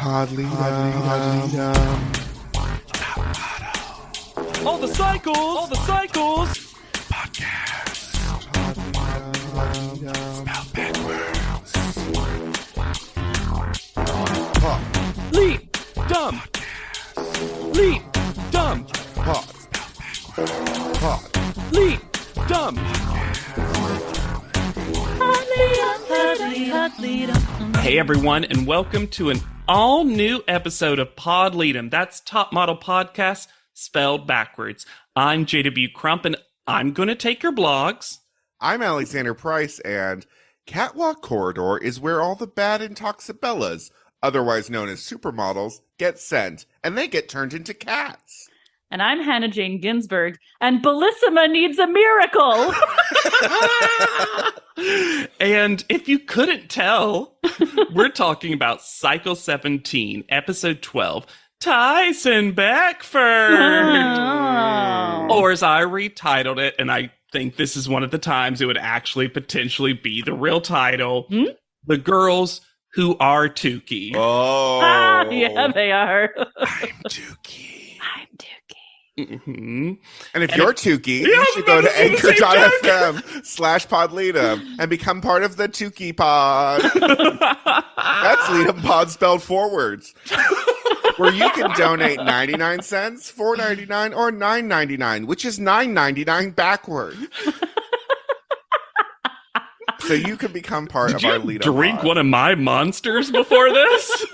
Pod leader. All the cycles. Podcast. Spelled backwards. Leap. Dumb. Leap. Dumb. Pod. Leap. Dumb. Hey everyone, and welcome to an all-new episode of Pod Lead'em. That's Top Model Podcast spelled backwards. I'm JW Crump, and I'm going to take your blogs. I'm Alexander Price, and Catwalk Corridor is where all the bad intoxibellas, otherwise known as supermodels, get sent, and they get turned into cats. And I'm Hannah Jane Ginsburg, and Bellissima needs a miracle. And if you couldn't tell, we're talking about Cycle 17, Episode 12, Tyson Beckford. Oh. Or as I retitled it, and I think this is one of the times it would actually potentially be the real title, The Girls Who Are Tukey. Oh. Yeah, they are. I'm Dookie. Mm-hmm. And if you're Tukey, you should go to anchor.fm/podleadum and become part of the Tukey pod. That's Leadum pod spelled forwards. Where you can donate 99 cents, $4.99, or $9.99, which is $9.99 backward. So you can become part of our Leadum drink pod. one of my monsters before this?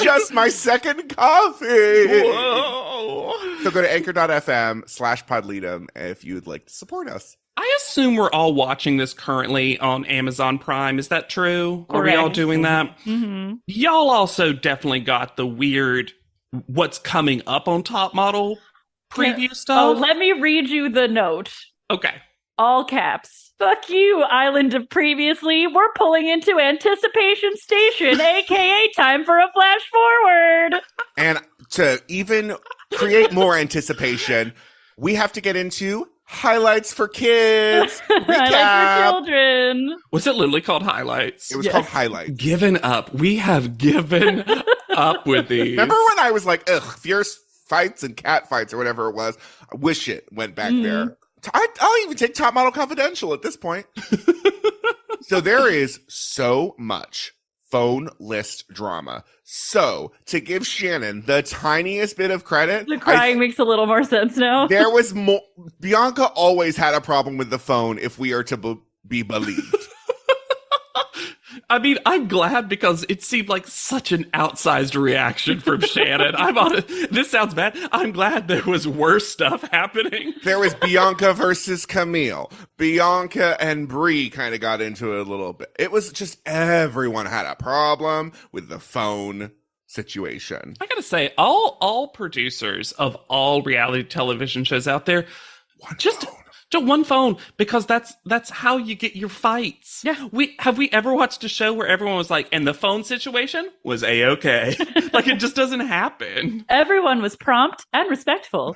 Just my second coffee. Whoa. So go to anchor.fm/podleadum if you would like to support us. I assume we're all watching this currently on Amazon Prime. Is that true? Are we all Correct. doing that? Mm-hmm. Y'all also definitely got the weird what's coming up on Top Model preview Oh, stuff. let me read you the note. Okay. All caps. Fuck you, Island of Previously. We're pulling into Anticipation Station, a.k.a. time for a flash forward. And to even create more anticipation, we have to get into highlights for kids. Highlights Recap. for children. Was it literally called Highlights? It was Yes. called highlights. Given up. We have given up with these. Remember when I was like, ugh, fierce fights and cat fights or whatever it was? I wish it went back there. I'll even take Top Model Confidential at this point. So there is so much phone list drama. So to give Shannon the tiniest bit of credit, The crying makes a little more sense now. there was more. Bianca always had a problem with the phone, if we are to be believed. I mean, I'm glad because it seemed like such an outsized reaction from Shannon. This sounds bad. I'm glad there was worse stuff happening. There was Bianca versus Camille. Bianca and Brie kind of got into it a little bit. It was just everyone had a problem with the phone situation. I gotta say, all producers of all reality television shows out there, just one phone, because that's how you get your fights. Yeah. Have we ever watched a show where everyone was like, and the phone situation was A-okay? Like, it just doesn't happen. Everyone was prompt and respectful.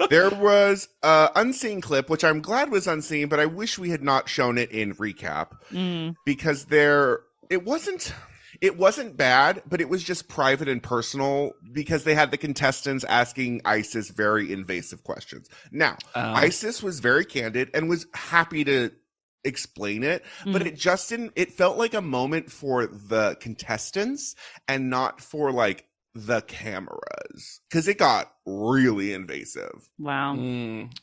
There was an unseen clip, which I'm glad was unseen, but I wish we had not shown it in recap because it wasn't bad, but it was just private and personal because they had the contestants asking Isis very invasive questions. Now, Isis was very candid and was happy to explain it, but it felt like a moment for the contestants and not for like the cameras, because it got really invasive. Wow.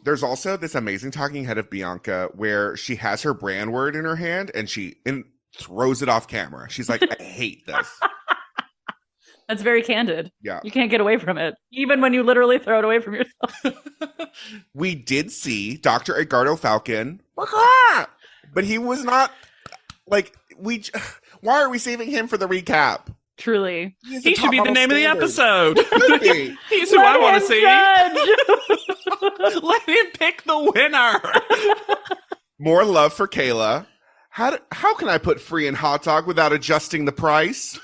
There's also this amazing talking head of Bianca where she has her brand word in her hand and she throws it off camera. She's like, I hate this. That's very candid. Yeah. You can't get away from it, even when you literally throw it away from yourself. We did see Dr. Edgardo Falcon, but he was not like, why are we saving him for the recap? Truly. He should be the name of the episode. Should be. He's who I want to see. Judge. Let him pick the winner. More love for Kayla. How can I put free and hot dog without adjusting the price?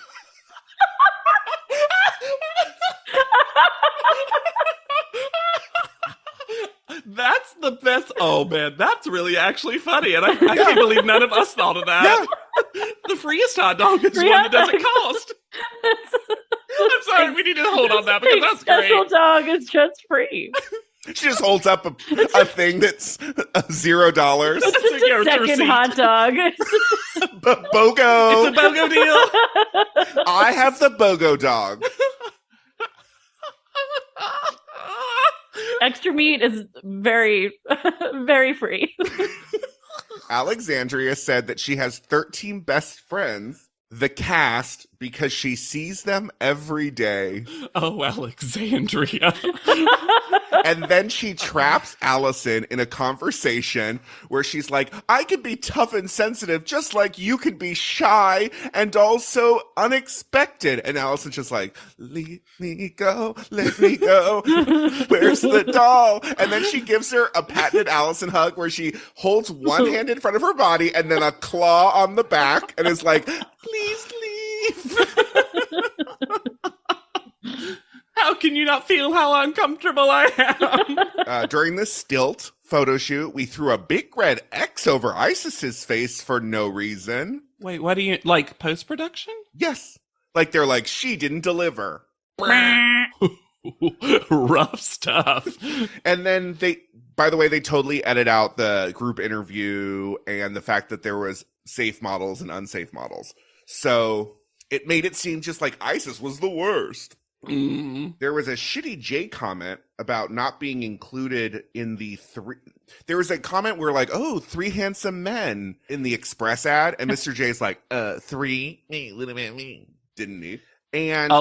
That's the best. Oh man, that's really actually funny, and I can't believe none of us thought of that. The freest hot dog is Free one hot that doesn't dog. cost. I'm sorry, we need to hold on that because that's special great. dog is just free. She just holds up a thing that's $0. It's just a second receipt. hot dog. BOGO. It's a BOGO deal. I have the BOGO dog. Extra meat is very, very free. Alexandria said that she has 13 best friends, the cast, because she sees them every day. Oh, Alexandria. And then she traps Allison in a conversation where she's like, I could be tough and sensitive just like you could be shy and also unexpected. And Allison's just like, let me go, let me go. Where's the doll? And then she gives her a patented Allison hug where she holds one hand in front of her body and then a claw on the back and is like, please leave. How can you not feel how uncomfortable I am? During the stilt photo shoot, we threw a big red X over Isis's face for no reason. Wait, what do you like? Post-production? Yes. Like they're like, she didn't deliver. Rough stuff. And then by the way, they totally edit out the group interview and the fact that there was safe models and unsafe models. So it made it seem just like Isis was the worst. There was a shitty J comment about not being included in the three. There was a comment where like, oh, 3 handsome men in the Express ad. And Mr. J's like, 3, me, little bit me, didn't he? And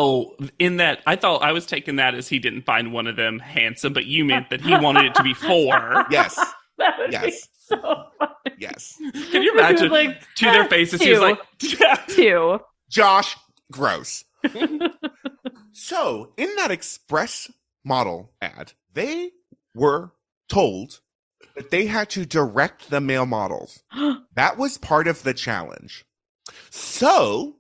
in that, I thought I was taking that as he didn't find one of them handsome, but you meant that he wanted it to be 4. Yes. That would be Yes. so funny. Yes. Can you imagine? Like, to their faces, he was like, 2. Josh, gross. So, in that Express model ad, they were told that they had to direct the male models. That was part of the challenge. So,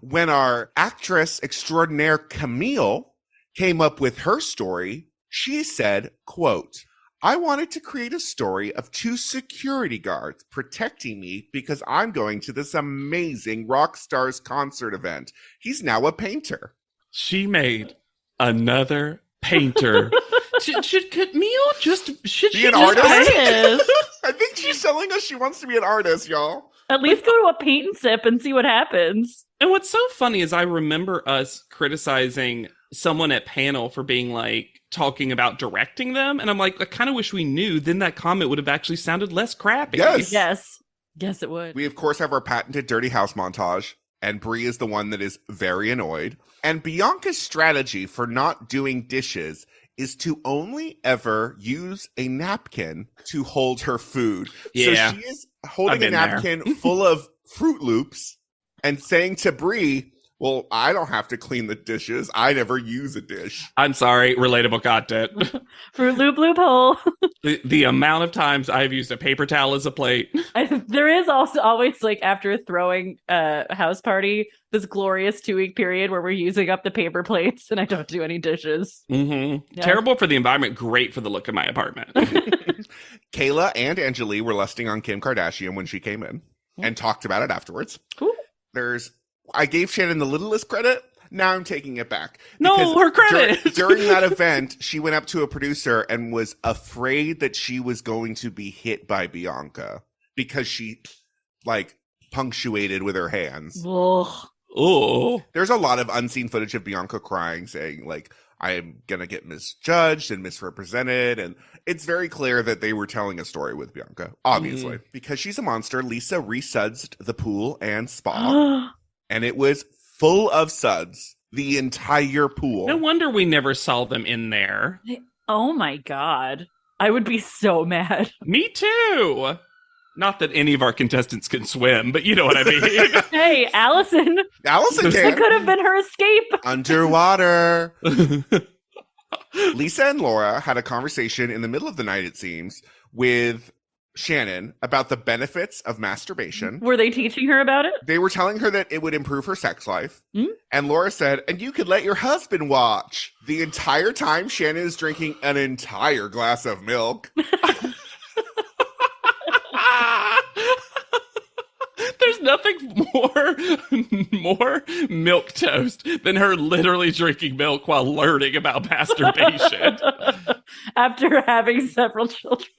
when our actress extraordinaire Camille came up with her story, she said, quote, I wanted to create a story of 2 security guards protecting me because I'm going to this amazing rock stars concert event. He's now a painter. She made another painter. Should Camille just Be an artist? Paint? I think she's telling us she wants to be an artist, y'all. At least go to a paint and sip and see what happens. And what's so funny is I remember us criticizing someone at panel for being like talking about directing them, and I'm like, I kind of wish we knew. Then that comment would have actually sounded less crappy. Yes. Yes, it would. We, of course, have our patented dirty house montage, and Brie is the one that is very annoyed. And Bianca's strategy for not doing dishes is to only ever use a napkin to hold her food. Yeah. So she is holding a napkin full of Fruit Loops and saying to Brie, well, I don't have to clean the dishes. I never use a dish. I'm sorry, relatable content. Fruit Loop loophole. The amount of times I've used a paper towel as a plate. There is also always, like, after throwing a house party, this glorious 2-week period where we're using up the paper plates and I don't do any dishes. Mm-hmm. Yeah. Terrible for the environment, great for the look of my apartment. Kayla and Angelique were lusting on Kim Kardashian when she came in and talked about it afterwards. Ooh. I gave Shannon the littlest credit. Now I'm taking it back. No, her credit. During that event, she went up to a producer and was afraid that she was going to be hit by Bianca because she, like, punctuated with her hands. Ugh. Oh, There's a lot of unseen footage of Bianca crying, saying, like, I'm going to get misjudged and misrepresented. And it's very clear that they were telling a story with Bianca, obviously. Because she's a monster, Lisa resudsed the pool and spa. And it was full of suds, the entire pool. no wonder we never saw them in there. Oh my God. I would be so mad. Me too. Not that any of our contestants can swim, but you know what I mean. Hey, Allison. Allison It can. could have been her escape. Underwater. Lisa and Laura had a conversation in the middle of the night, it seems, with Shannon about the benefits of masturbation. Were they teaching her about it? They were telling her that it would improve her sex life. Mm. And Laura said, and you could let your husband watch. The entire time Shannon is drinking an entire glass of milk. There's nothing more milk toast than her literally drinking milk while learning about masturbation. After having several children.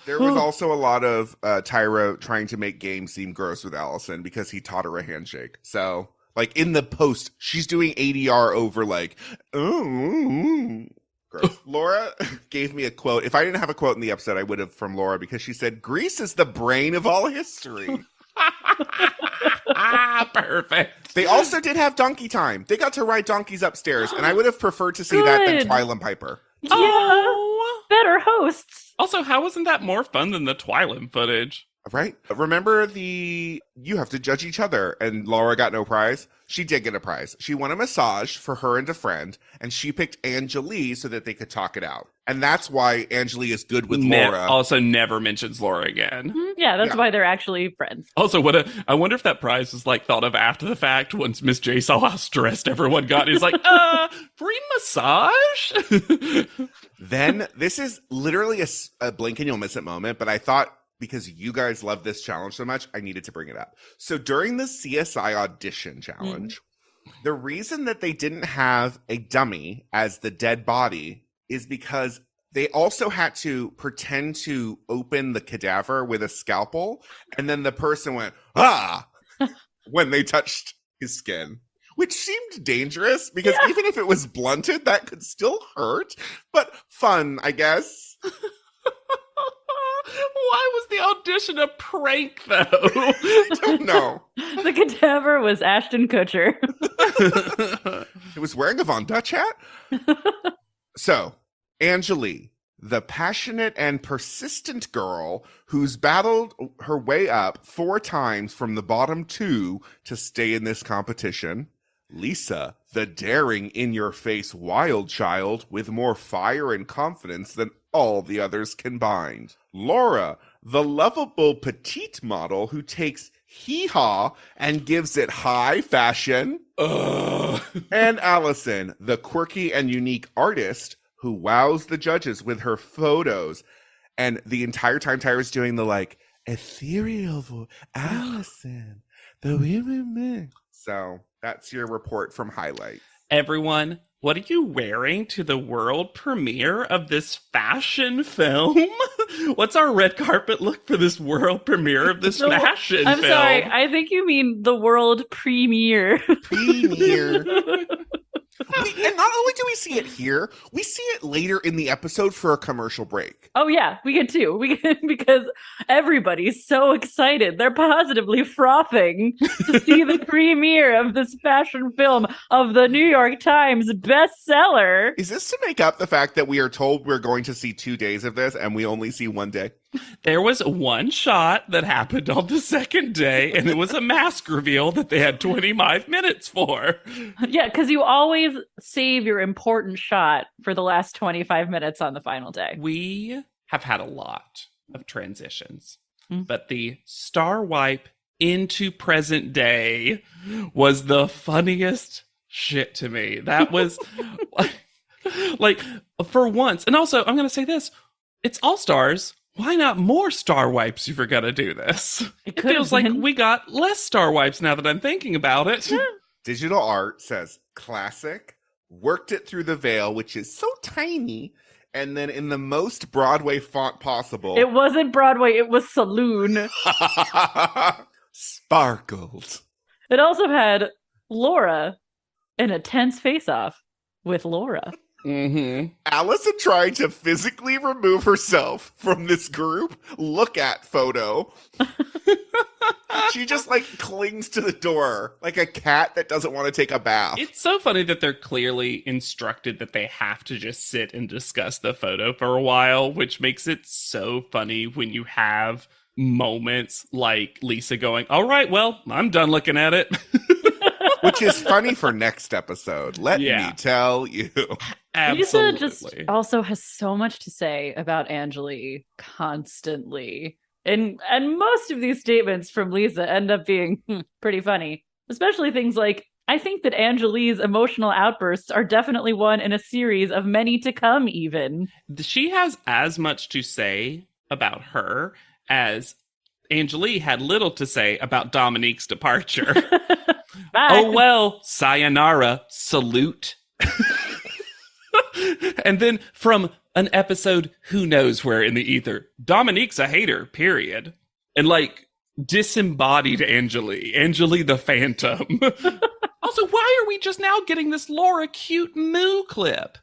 There was also a lot of Tyra trying to make Game seem gross with Allison because he taught her a handshake. So, like, in the post, she's doing ADR over, like, oh, gross. Laura gave me a quote. If I didn't have a quote in the episode, I would have from Laura, because she said, Greece is the brain of all history. Perfect. They also did have donkey time. They got to ride donkeys upstairs, and I would have preferred to see that than Twyla Piper. Yeah. Oh. Better hosts. Also, how wasn't that more fun than the Twyla footage? Right? Remember you have to judge each other, and Laura got no prize? She did get a prize. She won a massage for her and a friend, and she picked Angelie so that they could talk it out. And that's why Angelie is good with Laura. Also never mentions Laura again. Yeah, that's why they're actually friends. Also, I wonder if that prize was like thought of after the fact once Miss J saw how stressed everyone got. He's like, free massage? Then, this is literally a blink and you'll miss it moment, but I thought, because you guys love this challenge so much, I needed to bring it up. So during the CSI audition challenge, the reason that they didn't have a dummy as the dead body is because they also had to pretend to open the cadaver with a scalpel, and then the person went, when they touched his skin, which seemed dangerous because even if it was blunted, that could still hurt, but fun, I guess. Why was the audition a prank, though? I don't know. The cadaver was Ashton Kutcher. It was wearing a Von Dutch hat? So, Angelie, the passionate and persistent girl who's battled her way up 4 times from the bottom 2 to stay in this competition. Lisa, the daring, in-your-face wild child with more fire and confidence than all the others combined. Laura, the lovable petite model who takes hee-haw and gives it high fashion. And Allison, the quirky and unique artist who wows the judges with her photos. And the entire time Tyra's doing the, like, ethereal Allison, the women. So that's your report from Highlights. Everyone, what are you wearing to the world premiere of this fashion film? What's our red carpet look for this world premiere of this fashion film? I'm sorry, I think you mean the world premiere. Premiere. And not only do we see it here, we see it later in the episode for a commercial break. Oh yeah, we get too. Because everybody's so excited. They're positively frothing to see the premiere of this fashion film of the New York Times bestseller. Is this to make up the fact that we are told we're going to see 2 days of this and we only see 1 day? There was one shot that happened on the second day, and it was a mask reveal that they had 25 minutes for. Yeah, because you always save your important shot for the last 25 minutes on the final day. We have had a lot of transitions, but the star wipe into present day was the funniest shit to me. That was like for once. And also, I'm going to say this. It's All Stars. Why not more star wipes if you're going to do this? It feels like we got less star wipes now that I'm thinking about it. Digital art says classic, worked it through the veil, which is so tiny, and then in the most Broadway font possible. It wasn't Broadway, it was Saloon. Sparkled. It also had Laura in a tense face-off with Laura. Allison trying to physically remove herself from this group look at photo. She just like clings to the door like a cat that doesn't want to take a bath. It's so funny that they're clearly instructed that they have to just sit and discuss the photo for a while, which makes it so funny when you have moments like Lisa going, all right, well, I'm done looking at it. Which is funny for next episode. Let me tell you. Absolutely. Lisa just also has so much to say about Angelie constantly. And most of these statements from Lisa end up being pretty funny. Especially things like, I think that Angelie's emotional outbursts are definitely one in a series of many to come even. She has as much to say about her as Angelique had little to say about Dominique's departure. Bye. Oh, well, sayonara, salute. And then from an episode, who knows where in the ether, Dominique's a hater, period. And like, disembodied Angelique the Phantom. Also, why are we just now getting this Laura cute moo clip?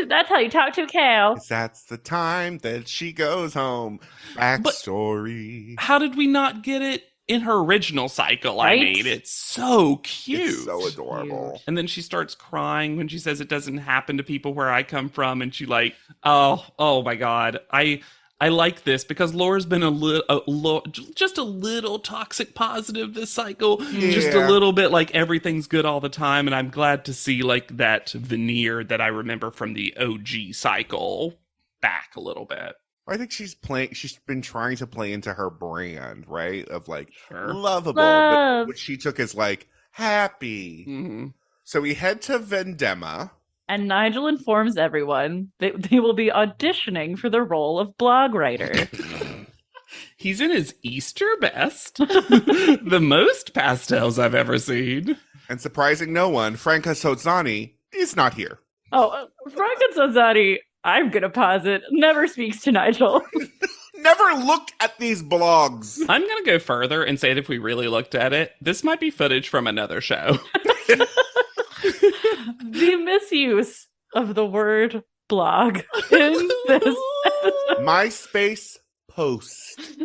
That's how you talk to a cow. That's the time that she goes home. Backstory. How did we not get it in her original cycle? Right? I mean, it's so cute. It's so adorable. Cute. And then she starts crying when she says it doesn't happen to people where I come from. And she like, oh my God. I like this because Laura's been just a little toxic positive this cycle. Yeah. Just a little bit like everything's good all the time. And I'm glad to see like that veneer that I remember from the OG cycle back a little bit. I think she's been trying to play into her brand, right? Of like Sure. lovable, Love. but what she took as like happy. Mm-hmm. So we head to Vendema. And Nigel informs everyone that they will be auditioning for the role of blog writer. He's in his Easter best. The most pastels I've ever seen. And surprising no one, Franca Sozzani is not here. Oh, Franca Sozzani, I'm going to posit, never speaks to Nigel. Never looked at these blogs. I'm going to go further and say that if we really looked at it, this might be footage from another show. The misuse of the word blog in this episode. MySpace post.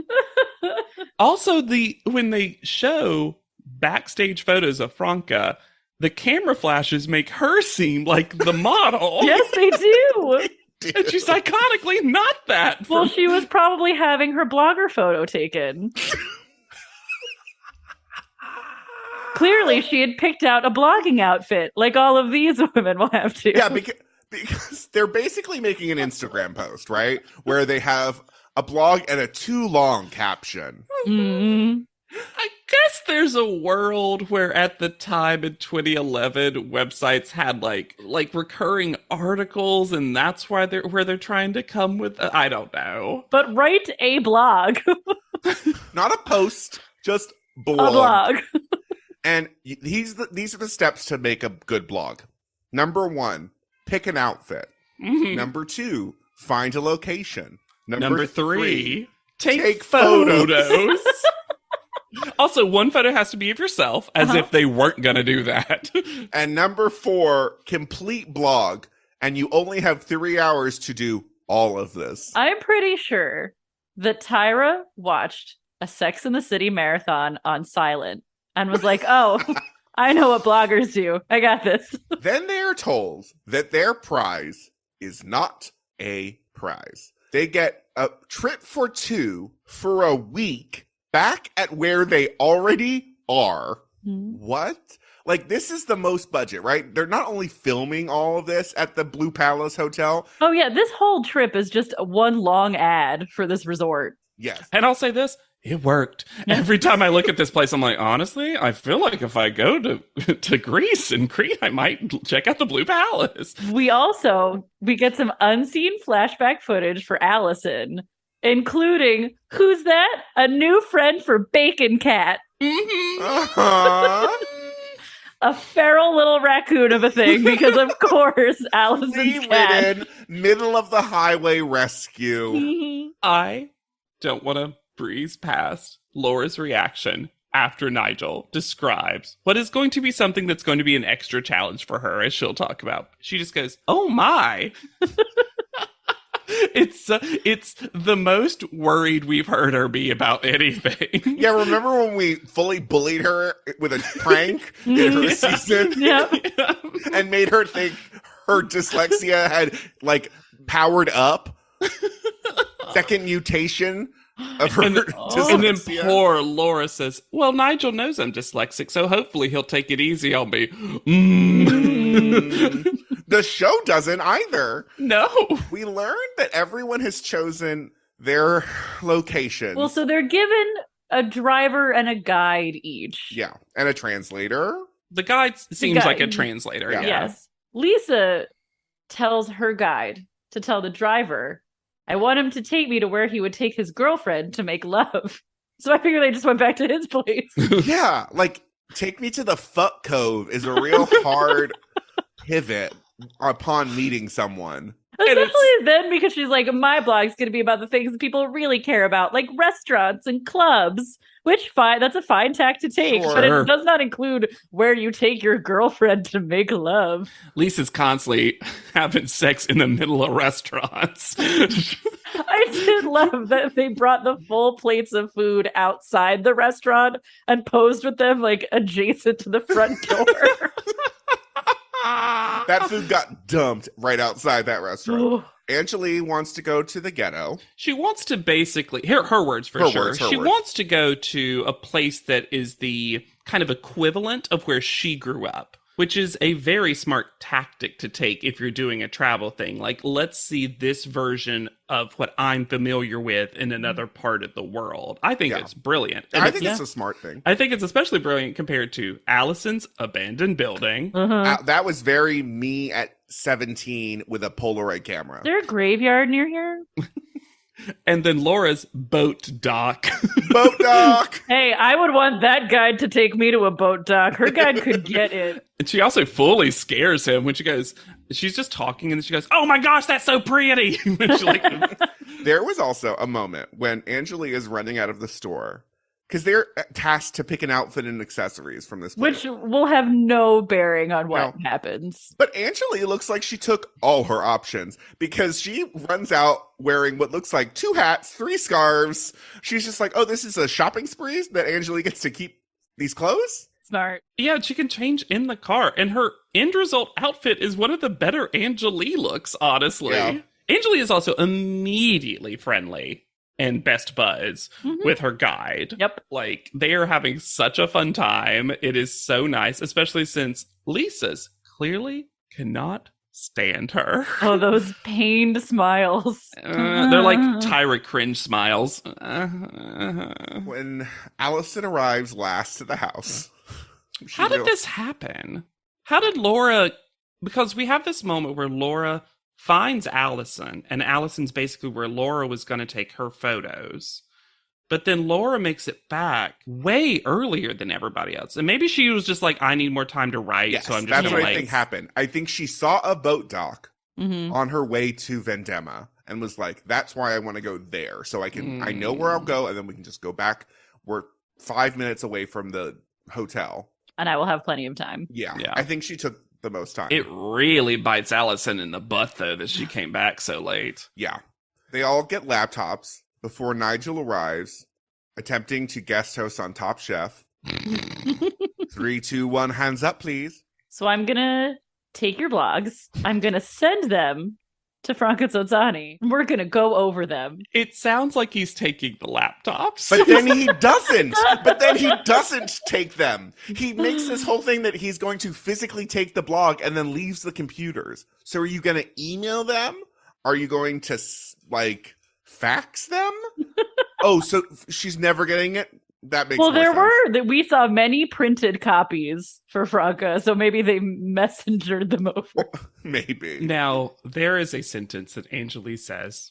Also, when they show backstage photos of Franca, the camera flashes make her seem like the model. Yes, they do. And she's iconically not that. Well, she was probably having her blogger photo taken. Clearly, she had picked out a blogging outfit, like all of these women will have to. Yeah, because they're basically making an Instagram post, right? Where they have a blog and a too long caption. Mm-hmm. I guess there's a world where at the time in 2011 websites had like recurring articles, and that's why they're trying to come with I don't know. But write a blog. Not a post, just A blog. And these are the steps to make a good blog. Number 1, pick an outfit. Mm-hmm. Number 2, find a location. Number 3, take take photos. Also, one photo has to be of yourself, as if they weren't going to do that. And number 4, complete blog. And you only have 3 hours to do all of this. I'm pretty sure that Tyra watched a Sex and the City marathon on silent and was like, oh, I know what bloggers do. I got this. Then they are told that their prize is not a prize. They get a trip for 2 for a week back at where they already are. Mm-hmm. What? Like, this is the most budget, right? They're not only filming all of this at the Blue Palace Hotel. Oh, yeah. This whole trip is just one long ad for this resort. Yes. And I'll say this, it worked. Every time I look at this place, I'm like, honestly, I feel like if I go to Greece and Crete, I might check out the Blue Palace. We get some unseen flashback footage for Allison, including, who's that? A new friend for Bacon Cat. Mm-hmm. Uh-huh. A feral little raccoon of a thing, because of course, Allison's cat. Free-ridden, middle of the highway rescue. Mhm. I don't want to breeze past Laura's reaction after Nigel describes what is going to be something that's going to be an extra challenge for her, as she'll talk about. She just goes, oh my. It's the most worried we've heard her be about anything. Yeah, remember when we fully bullied her with a prank in her season? Yep. And made her think her dyslexia had, like, powered up? Second mutation of her dyslexia. And then poor Laura says, well, Nigel knows I'm dyslexic, so hopefully he'll take it easy on me. The show doesn't either. No. We learned that everyone has chosen their location. Well, so they're given a driver and a guide each. Yeah, and a translator. The guide seems like a translator. Yeah. Yeah. Yes. Lisa tells her guide to tell the driver, I want him to take me to where he would take his girlfriend to make love. So I figured they just went back to his place. Yeah, like, take me to the fuck cove is a real hard pivot upon meeting someone. Especially then, because she's like, my blog's going to be about the things that people really care about, like restaurants and clubs, which that's a fine tack to take, Sure. but it does not include where you take your girlfriend to make love. Lisa's constantly having sex in the middle of restaurants. I did love that they brought the full plates of food outside the restaurant and posed with them like adjacent to the front door. That food got dumped right outside that restaurant. Angeli wants to go to the ghetto. She wants to basically, her words for sure. She wants to go to a place that is the kind of equivalent of where she grew up, which is a very smart tactic to take if you're doing a travel thing. Like, let's see this version of what I'm familiar with in another part of the world. I think it's brilliant. And I think it's a smart thing. I think it's especially brilliant compared to Allison's abandoned building. That was very me at 17 with a Polaroid camera. Is there a graveyard near here? And then Laura's boat dock. Boat dock! Hey, I would want that guide to take me to a boat dock. Her guide could get it. And she also fully scares him when she's just talking and she goes, oh my gosh, that's so pretty. There was also a moment when Angeli is running out of the store because they're tasked to pick an outfit and accessories from this place. Which will have no bearing on what happens. But Angeli looks like she took all her options because she runs out wearing what looks like 2 hats, 3 scarves. She's just like, oh, this is a shopping spree that Angeli gets to keep these clothes? Smart. Yeah, she can change in the car. And her end result outfit is one of the better Angeli looks, honestly. Yeah. Angeli is also immediately friendly and best buds with her guide. Yep. Like, they are having such a fun time. It is so nice, especially since Lisa's clearly cannot stand her. Oh, those pained smiles. They're like Tyra cringe smiles. When Allison arrives last to the house. How did this happen? How did Laura... Because we have this moment where Laura finds Allison, and Allison's basically where Laura was going to take her photos. But then Laura makes it back way earlier than everybody else. And maybe she was just like, I need more time to write, so I'm just that's what I think happened. I think she saw a boat dock on her way to Vendema and was like, that's why I want to go there. So I know where I'll go, and then we can just go back. We're 5 minutes away from the hotel. And I will have plenty of time. Yeah. I think she took the most time. It really bites Allison in the butt, though, that she came back so late. Yeah. They all get laptops before Nigel arrives, attempting to guest host on Top Chef. 3, 2, 1, hands up, please. So I'm going to take your blogs. I'm going to send them to Franca Zozzani. We're going to go over them. It sounds like he's taking the laptops. But then he doesn't take them. He makes this whole thing that he's going to physically take the blog and then leaves the computers. So are you going to email them? Are you going to, like, fax them? Oh, so she's never getting it? That makes more sense. We saw many printed copies for Franca, so maybe they messengered them over. Maybe. Now, there is a sentence that Angeli says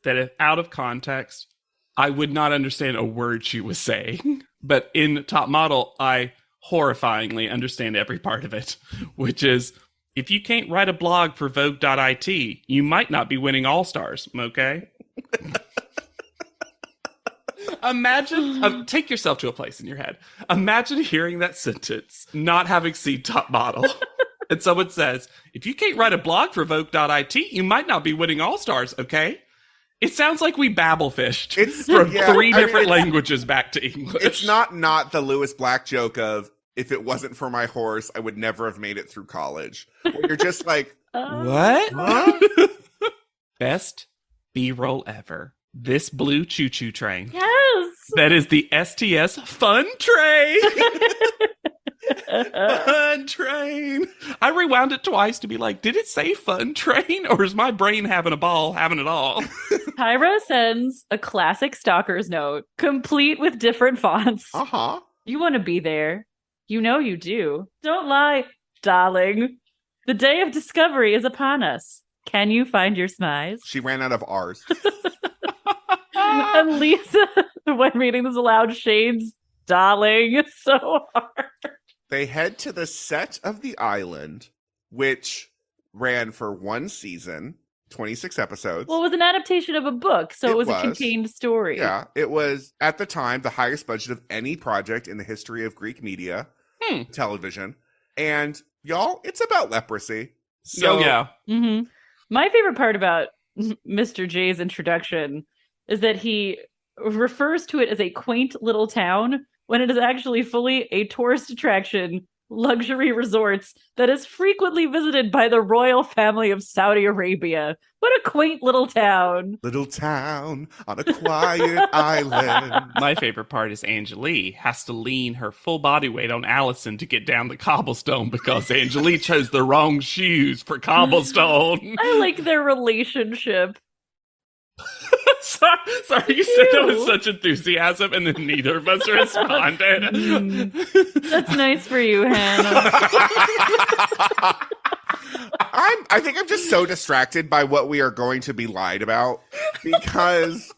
that if out of context, I would not understand a word she was saying. But in Top Model, I horrifyingly understand every part of it, which is, if you can't write a blog for Vogue.it, you might not be winning All-Stars, okay? Imagine, take yourself to a place in your head. Imagine hearing that sentence, not having seen Top Model. And someone says, if you can't write a blog for Vogue.it, you might not be winning All-Stars, okay? It sounds like we babble fished from 3 different languages back to English. It's not the Lewis Black joke of, if it wasn't for my horse, I would never have made it through college. Where you're just like, what? Huh? Best B-roll ever. This blue choo-choo train. Yes! That is the STS Fun Train! Fun Train! I rewound it twice to be like, did it say Fun Train? Or is my brain having a ball, having it all? Tyra sends a classic stalker's note, complete with different fonts. Uh-huh. You want to be there. You know you do. Don't lie, darling. The day of discovery is upon us. Can you find your smize? She ran out of R's. And Lisa, when reading this aloud, shades darling so hard. They head to the set of The Island, which ran for one season, 26 episodes. Well, it was an adaptation of a book, so it was a contained story. Yeah, it was, at the time, the highest budget of any project in the history of Greek media, television. And, y'all, it's about leprosy. So, yeah. Mm-hmm. My favorite part about Mr. J's introduction is that he refers to it as a quaint little town when it is actually fully a tourist attraction, luxury resorts that is frequently visited by the royal family of Saudi Arabia. What a quaint little town. Little town on a quiet island. My favorite part is Angelique has to lean her full body weight on Allison to get down the cobblestone because Angelique chose the wrong shoes for cobblestone. I like their relationship. Sorry, you said that with such enthusiasm, and then neither of us responded. That's nice for you, Hannah. I think I'm just so distracted by what we are going to be lied about because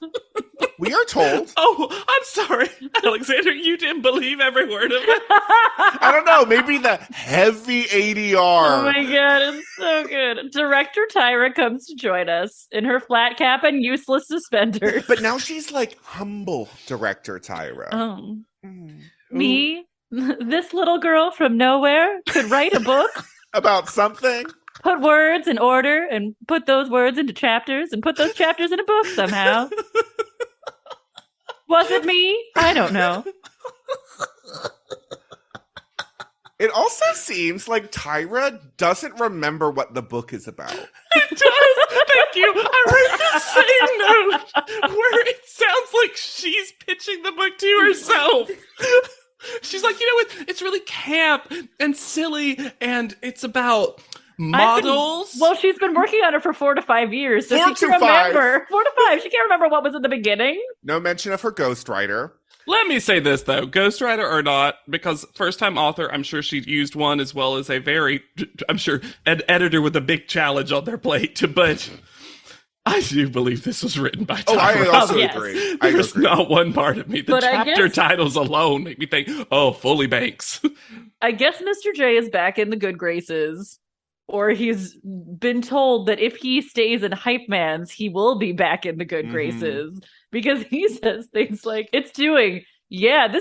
we are told. Oh, I'm sorry, Alexander. You didn't believe every word of it. I don't know. Maybe the heavy ADR. Oh my god, it's so good. Director Tyra comes to join us in her flat cap and useless suspenders. But now she's like humble director Tyra. Oh. Me, this little girl from nowhere, could write a book about something. Put words in order and put those words into chapters and put those chapters in a book somehow. Was it me? I don't know. It also seems like Tyra doesn't remember what the book is about. It does. Thank you. I wrote the same note where it sounds like she's pitching the book to herself. She's like, it's really camp and silly, and it's about models. She's been working on it for 4 to 5 years, so she can remember. 4 to 5. She can't remember what was in the beginning. No mention of her ghostwriter. Let me say this, though. Ghostwriter or not, because first-time author, I'm sure she used one as well as a very, I'm sure, an editor with a big challenge on their plate. But I do believe this was written by Tyra. Oh, I also agree. There's not one part of me. The chapter titles alone make me think, Foley Banks. I guess Mr. J is back in the good graces. Or he's been told that if he stays in Hype Man's, he will be back in the good graces. Because he says things like, this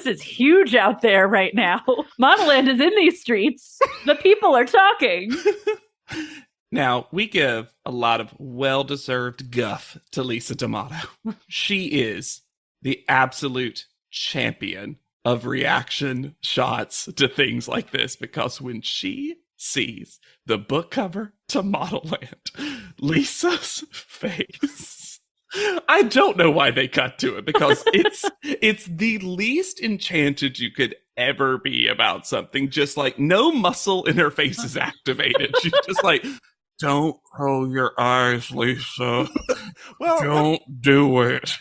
is huge out there right now. Monoland is in these streets. The people are talking. Now, we give a lot of well-deserved guff to Lisa D'Amato. She is the absolute champion of reaction shots to things like this. Because when she sees the book cover to Modelland, Lisa's face, I don't know why they cut to it, because it's the least enchanted you could ever be about something. Just like no muscle in her face is activated. She's just like, don't roll your eyes, Lisa. Don't do it.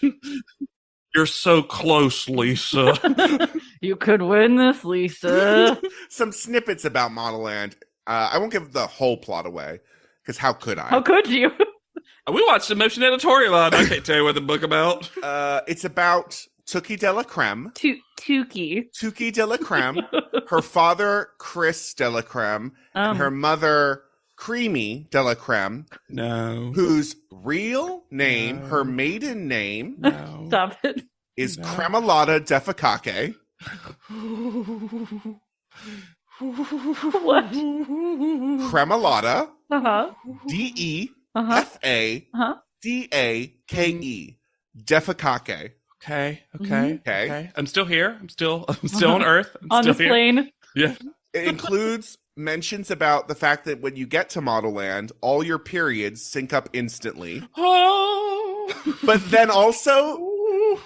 You're so close, Lisa. You could win this, Lisa. Some snippets about Modelland. I won't give the whole plot away, because how could I? How could you? We watched a motion editorial on. I can't tell you what the book about. It's about Tookie de la Creme. Tookie. Tookie de la Creme. Her father, Chris de la Creme. And her mother, Creamy de la Creme. No. Whose real name, her maiden name. Stop it. Is Cremalata Defecate. What? Cremalata. DEFADAKE. Defecate. Okay. I'm still here. I'm still on Earth. On this plane. Yeah. It includes mentions about the fact that when you get to Modelland, all your periods sync up instantly. Oh. But then also,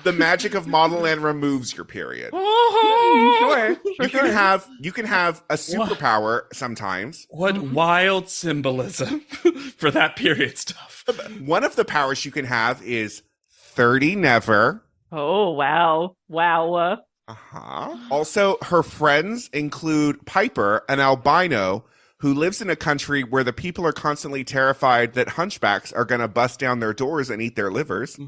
the magic of Modelland removes your period. Sure. You can have a superpower sometimes. What wild symbolism for that period stuff. One of the powers you can have is 30 never. Oh, wow. Also, her friends include Piper, an albino who lives in a country where the people are constantly terrified that hunchbacks are going to bust down their doors and eat their livers.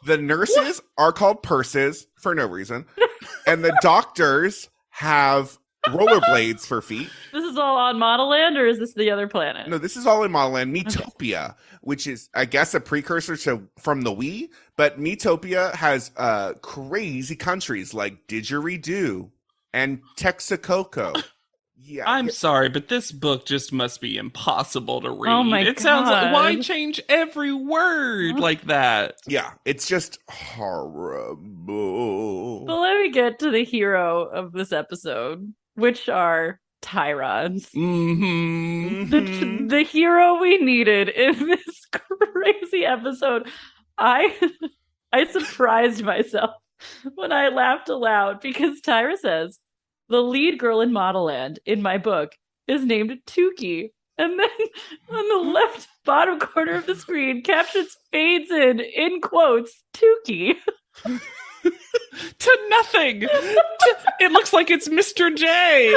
The nurses are called purses for no reason. And the doctors have rollerblades for feet. This is all on Model Land, or is this the other planet? No, this is all in Model Land. Metopia, which is, I guess, a precursor to from the Wii. But Metopia has crazy countries like Didgeridoo and Texacoco. Yeah, I'm sorry, but this book just must be impossible to read. Oh my It sounds like, God. why change every word like that? yeah, it's just horrible. But let me get to the hero of this episode, which are Tyrons. Mm-hmm. The hero we needed in this crazy episode. I surprised myself when I laughed aloud because Tyra says, the lead girl in Model Land in my book is named Tukey. And then on the left bottom corner of the screen, captions fades in quotes, Tukey. To nothing. It looks like it's Mr. J.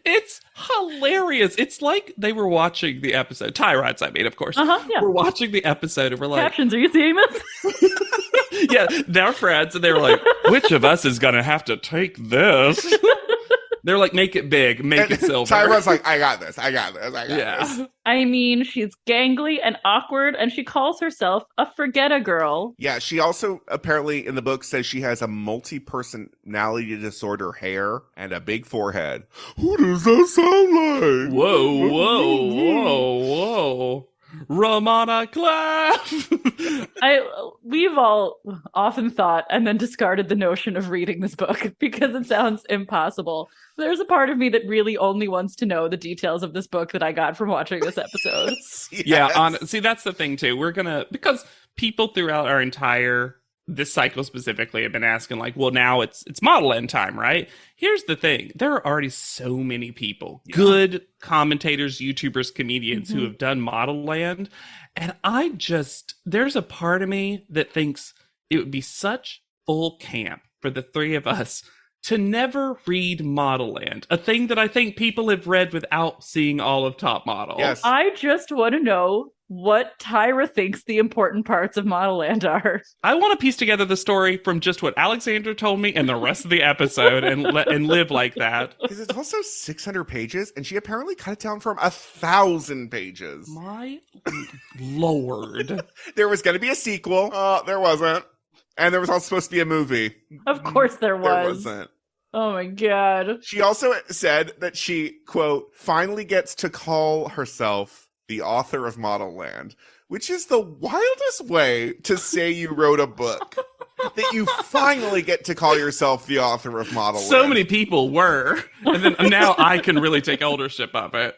It's hilarious. It's like they were watching the episode. Tyrants, I mean, of course. Yeah. We're watching the episode and we're like, Captions, are you seeing this? yeah, they're friends, and they were like, which of us is gonna have to take this? They're like, make it big, make it silver. Tyra's like, I got this. Yeah. I mean, she's gangly and awkward, and she calls herself a forget-a girl. Yeah, she also apparently in the book says she has a multi-personality disorder hair and a big forehead. Who does that sound like? Whoa. Ramana Clef. We've all often thought and then discarded the notion of reading this book because it sounds impossible. There's a part of me that really only wants to know the details of this book that I got from watching this episode. Yeah, see, that's the thing too. We're gonna, because people throughout our entire this cycle specifically have been asking, like, well, now it's Model N time, right? Here's the thing. There are already so many people, good commentators, YouTubers, comedians who have done Model Land. And there's a part of me that thinks it would be such full camp for the three of us to never read Model Land, a thing that I think people have read without seeing all of Top Model. Yes. I just want to know what Tyra thinks the important parts of Model Land are. I want to piece together the story from just what Alexandra told me and the rest of the episode and live like that. Because it's also 600 pages, and she apparently cut it down from 1,000 pages. My Lord. There was going to be a sequel. There wasn't. And there was also supposed to be a movie. Of course there was. There wasn't. Oh my God. She also said that she, quote, finally gets to call herself the author of Model Land, which is the wildest way to say you wrote a book. That you finally get to call yourself the author of Model Land. So many people were. And then now I can really take ownership of it.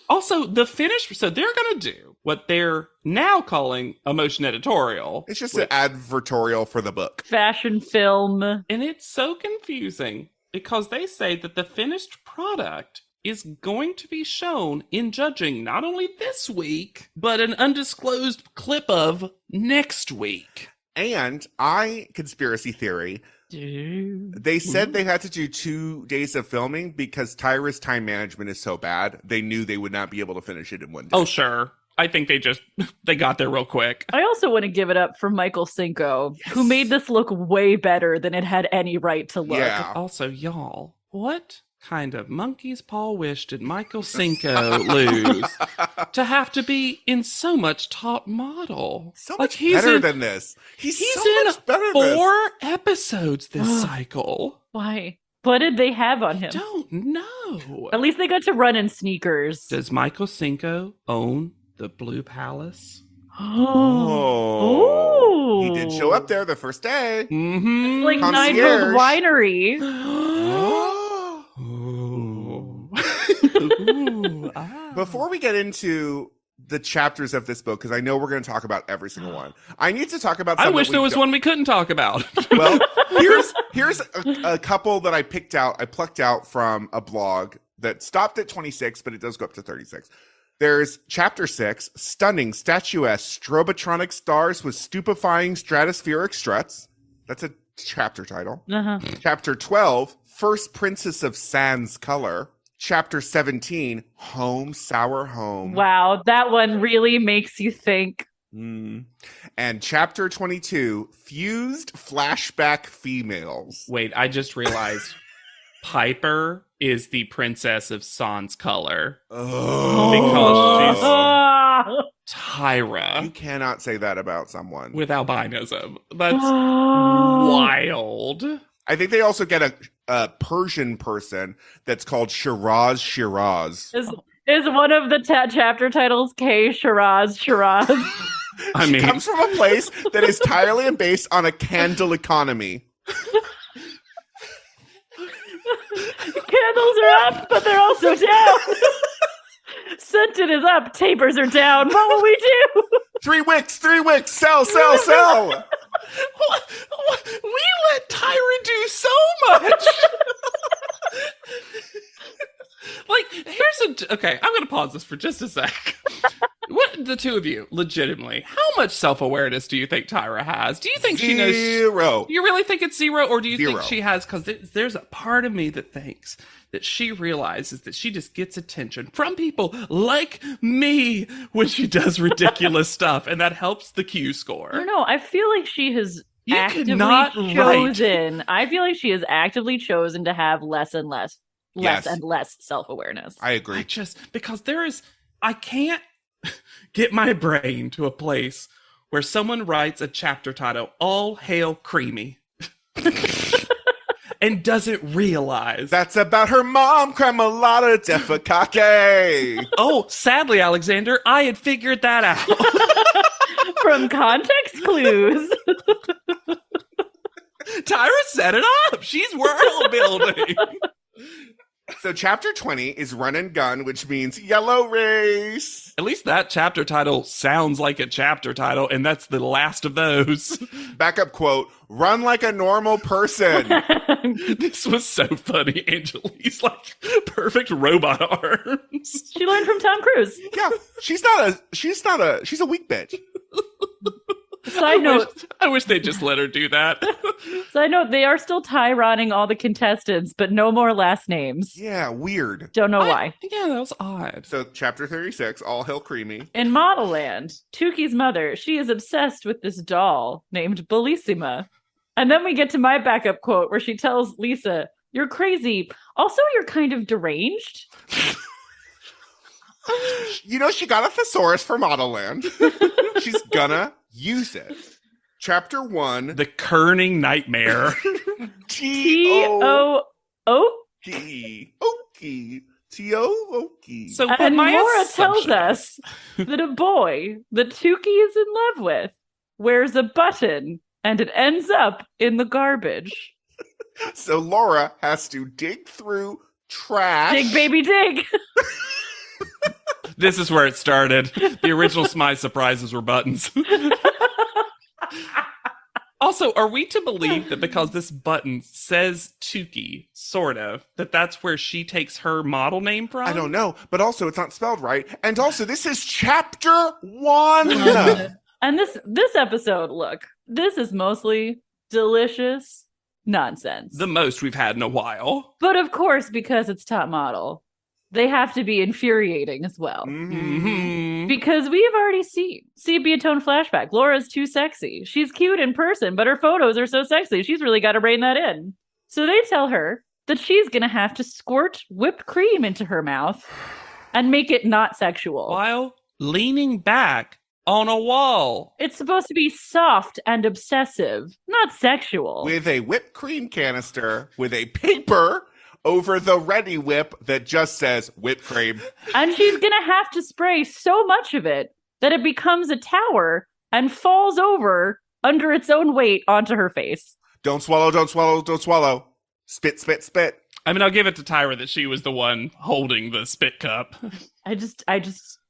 Also, so they're going to do what they're now calling a motion editorial. It's just an advertorial for the book. Fashion film. And it's so confusing because they say that the finished product is going to be shown in judging not only this week, but an undisclosed clip of next week. And conspiracy theory, they said they had to do 2 days of filming because Tyra's time management is so bad. They knew they would not be able to finish it in 1 day. Oh, sure. I think they got there real quick. I also want to give it up for Michael Cinco, who made this look way better than it had any right to look. Yeah. Also, y'all, what kind of monkey's paw wish did Michael Cinco lose to have to be in so much Top Model? So much better than this. He's so much better than 4 episodes this cycle. Why? What did they have on him? Don't know. At least they got to run in sneakers. Does Michael Cinco own the Blue Palace? Oh. He did show up there the first day. Mm-hmm. It's like Concierge. Nigel's Winery. Before we get into the chapters of this book, because I know we're going to talk about every single one, I need to talk about I wish there was one we couldn't talk about. Well, here's a couple that I plucked out from a blog that stopped at 26, but it does go up to 36. There's chapter 6, stunning, statuesque, strobotronic stars with stupefying stratospheric struts. That's a chapter title. Uh-huh. Chapter 12, first princess of sans color. Chapter 17, home, sour home. Wow, that one really makes you think. And And chapter 22, fused flashback females. Wait, I just realized Piper is the princess of Sans Color. Oh. Because she's Tyra. You cannot say that about someone. With albinism. That's wild. I think they also get a Persian person that's called Shiraz. Is one of the chapter titles K Shiraz? I mean, she comes from a place that is entirely based on a candle economy. Candles are up, but they're also down. Scented is up, tapers are down. What will we do? 3 wicks, sell. We let Tyra do so much. Okay, I'm going to pause this for just a sec. What, the two of you, legitimately, how much self-awareness do you think Tyra has? Do you think she knows? Zero. Do you really think it's zero? Or do you Zero. think she has? Because there's a part of me that thinks that she realizes that she just gets attention from people like me when she does ridiculous stuff. And that helps the Q score. I don't know. I feel like she has actively chosen to have less and less self-awareness. I agree. Because I can't get my brain to a place where someone writes a chapter title, All Hail Creamy, and doesn't realize. That's about her mom, Cremolata Defecate. Oh, sadly, Alexander, I had figured that out. From context clues. Tyra set it up. She's world building. So chapter 20 is Run and Gun, which means yellow race. At least that chapter title sounds like a chapter title, and that's the last of those. Backup quote, run like a normal person. This was so funny. Angelie's like perfect robot arms. She learned from Tom Cruise. Yeah, she's a weak bitch. Side note. I wish they'd just let her do that. Side note, they are still Tyronning all the contestants, but no more last names. Yeah, weird. Don't know why. Yeah, that was odd. So chapter 36, All Hail Creamy. In Model Land, Tuki's mother, she is obsessed with this doll named Bellissima. And then we get to my backup quote where she tells Lisa, "You're crazy. Also, you're kind of deranged." You know, she got a thesaurus for Model Land. She's gonna use it. Chapter 1. The Kerning Nightmare. T-O-O-K. T-O-O-K. So and Laura tells us that a boy that Tuki is in love with wears a button and it ends up in the garbage. So Laura has to dig through trash. Dig, baby, dig. This is where it started. The original Smythe surprises were buttons. Also, are we to believe that because this button says Tuki, sort of, that that's where she takes her model name from? I don't know, but also it's not spelled right. And also, this is chapter 1. And this episode, look, this is mostly delicious nonsense. The most we've had in a while. But of course, because it's Top Model, they have to be infuriating as well. Mm-hmm. Because we have already seen sepia tone flashback. Laura's too sexy. She's cute in person, but her photos are so sexy. She's really got to rein that in. So they tell her that she's going to have to squirt whipped cream into her mouth and make it not sexual. While leaning back on a wall. It's supposed to be soft and obsessive, not sexual. With a whipped cream canister with a paper over the ready whip that just says whipped cream. And she's going to have to spray so much of it that it becomes a tower and falls over under its own weight onto her face. Don't swallow, don't swallow, don't swallow. Spit, spit, spit. I mean, I'll give it to Tyra that she was the one holding the spit cup. I just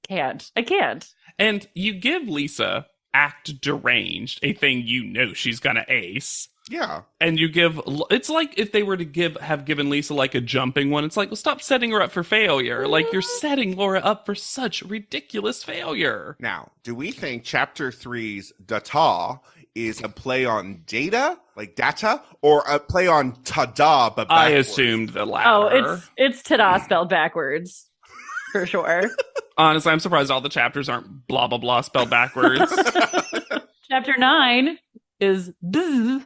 can't. I can't. And you give Lisa act deranged, a thing you know she's gonna ace. Yeah. And you give, it's like if they were to have given Lisa like a jumping one, it's like, well, stop setting her up for failure. Like, you're setting Laura up for such ridiculous failure. Now, do we think chapter 3's data is a play on data, like data, or a play on tada, but backwards? I assumed the latter. Oh, it's tada spelled backwards. For sure. Honestly, I'm surprised all the chapters aren't blah, blah, blah spelled backwards. Chapter 9 is bzz.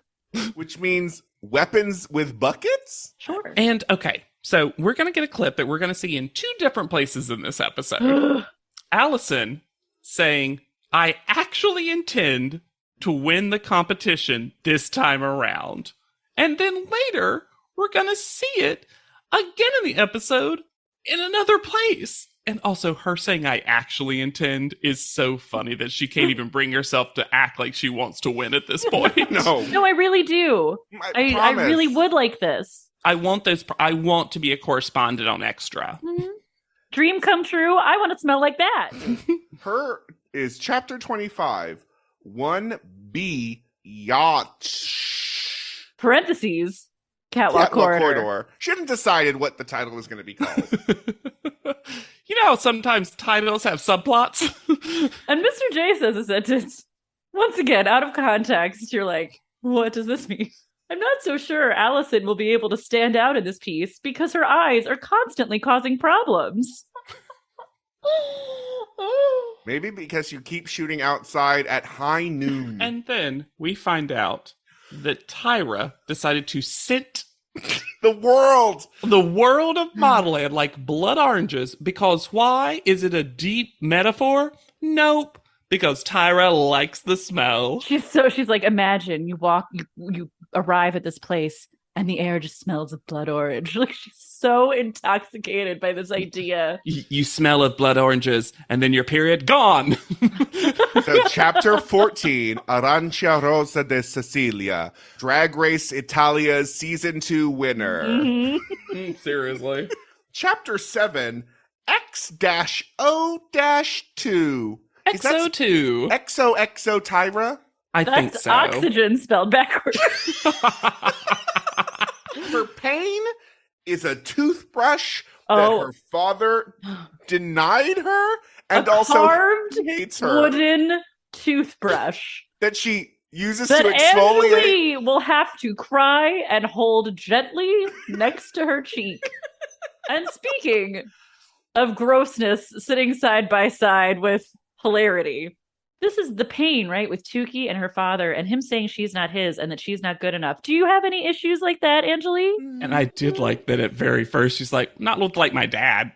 Which means weapons with buckets? Sure. And okay, so we're going to get a clip that we're going to see in 2 different places in this episode. Allison saying, I actually intend to win the competition this time around. And then later, we're going to see it again in the episode in another place. And also her saying I actually intend is so funny that she can't even bring herself to act like she wants to win at this point. No, I really do. I really would like this. I want to be a correspondent on Extra. Mm-hmm. Dream come true. I want to smell like that. Her is chapter 25, 1B yacht. Parentheses. Catwalk corridor. She hadn't decided what the title was going to be called. You know how sometimes titles have subplots? And Mr. J says a sentence. Once again, out of context, you're like, what does this mean? I'm not so sure Allison will be able to stand out in this piece because her eyes are constantly causing problems. Maybe because you keep shooting outside at high noon. And then we find out that Tyra decided to scent the world of Modelland like blood oranges. Because why? Is it a deep metaphor? Nope. Because Tyra likes the smell. She's like, imagine you arrive at this place and the air just smells of blood orange. Like, she's so intoxicated by this idea. You smell of blood oranges and then your period gone. So chapter 14, Arancia Rosa de Sicilia, Drag Race Italia's season 2 winner. Mm-hmm. Seriously. Chapter 7, X-O-2. XO2. XOXO Tyra? I think so. That's oxygen spelled backwards. Her pain is a toothbrush that her father denied her and also carved hates her. Wooden toothbrush that she uses that to exfoliate. Anjali will have to cry and hold gently next to her cheek. And speaking of grossness sitting side by side with hilarity, this is the pain, right? With Tukey and her father and him saying she's not his and that she's not good enough. Do you have any issues like that, Anjali? And I did like that at very first. She's like, not looked like my dad.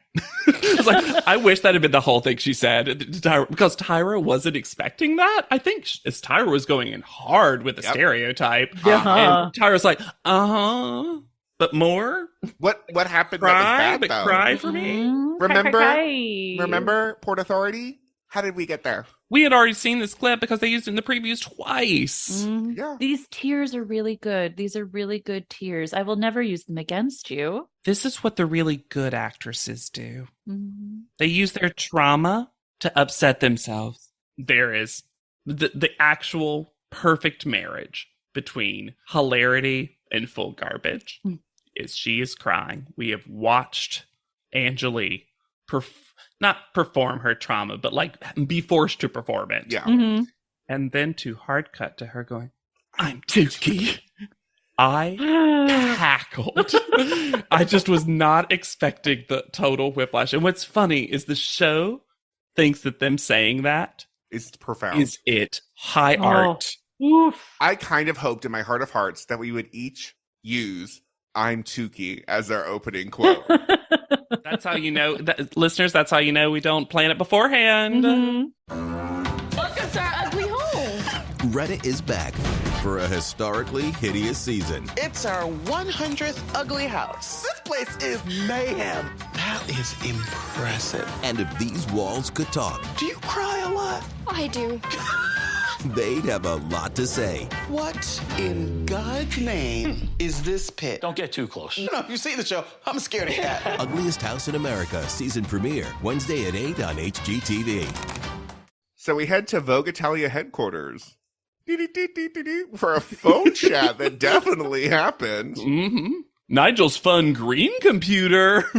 It's like, I wish that had been the whole thing she said. Because Tyra wasn't expecting that. I think as Tyra was going in hard with the stereotype. And Tyra's like, but more? What happened Cry, that was bad, but though? cry for me? Remember Port Authority? How did we get there? We had already seen this clip because they used it in the previews twice. Yeah. These tears are really good. These are really good tears. I will never use them against you. This is what the really good actresses do. They use their trauma to upset themselves. There is the actual perfect marriage between hilarity and full garbage. Is she is crying. We have watched Anjali not perform her trauma, but like be forced to perform it. Yeah. And then to hard cut to her going, I'm Tukey. I cackled. I just was not expecting the total whiplash. And what's funny is the show thinks that them saying that is profound. Is it high art? Oof. I kind of hoped in my heart of hearts that we would each use I'm Tukey as our opening quote. That's how you know, listeners, that's how you know we don't plan it beforehand. Welcome to our ugly home. Reddit is back for a historically hideous season. It's our 100th ugly house. This place is mayhem. That is impressive. And if these walls could talk, Do you cry a lot? I do. they'd have a lot to say. What in God's name is this pit? Don't get too close. No, if you see the show, I'm scared of cat. Ugliest House in America season premiere Wednesday at 8 on HGTV. So we head to Vogue Italia headquarters for a phone chat that definitely happened. Nigel's fun green computer.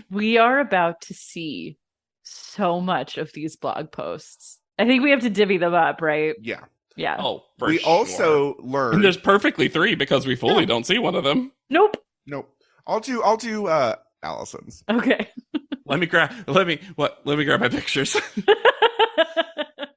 We are about to see so much of these blog posts. I think we have to divvy them up, right? Yeah. Yeah. Oh, We also learned. And there's perfectly 3 because we fully don't see one of them. Nope. I'll do Allison's. Okay. Let me grab my pictures.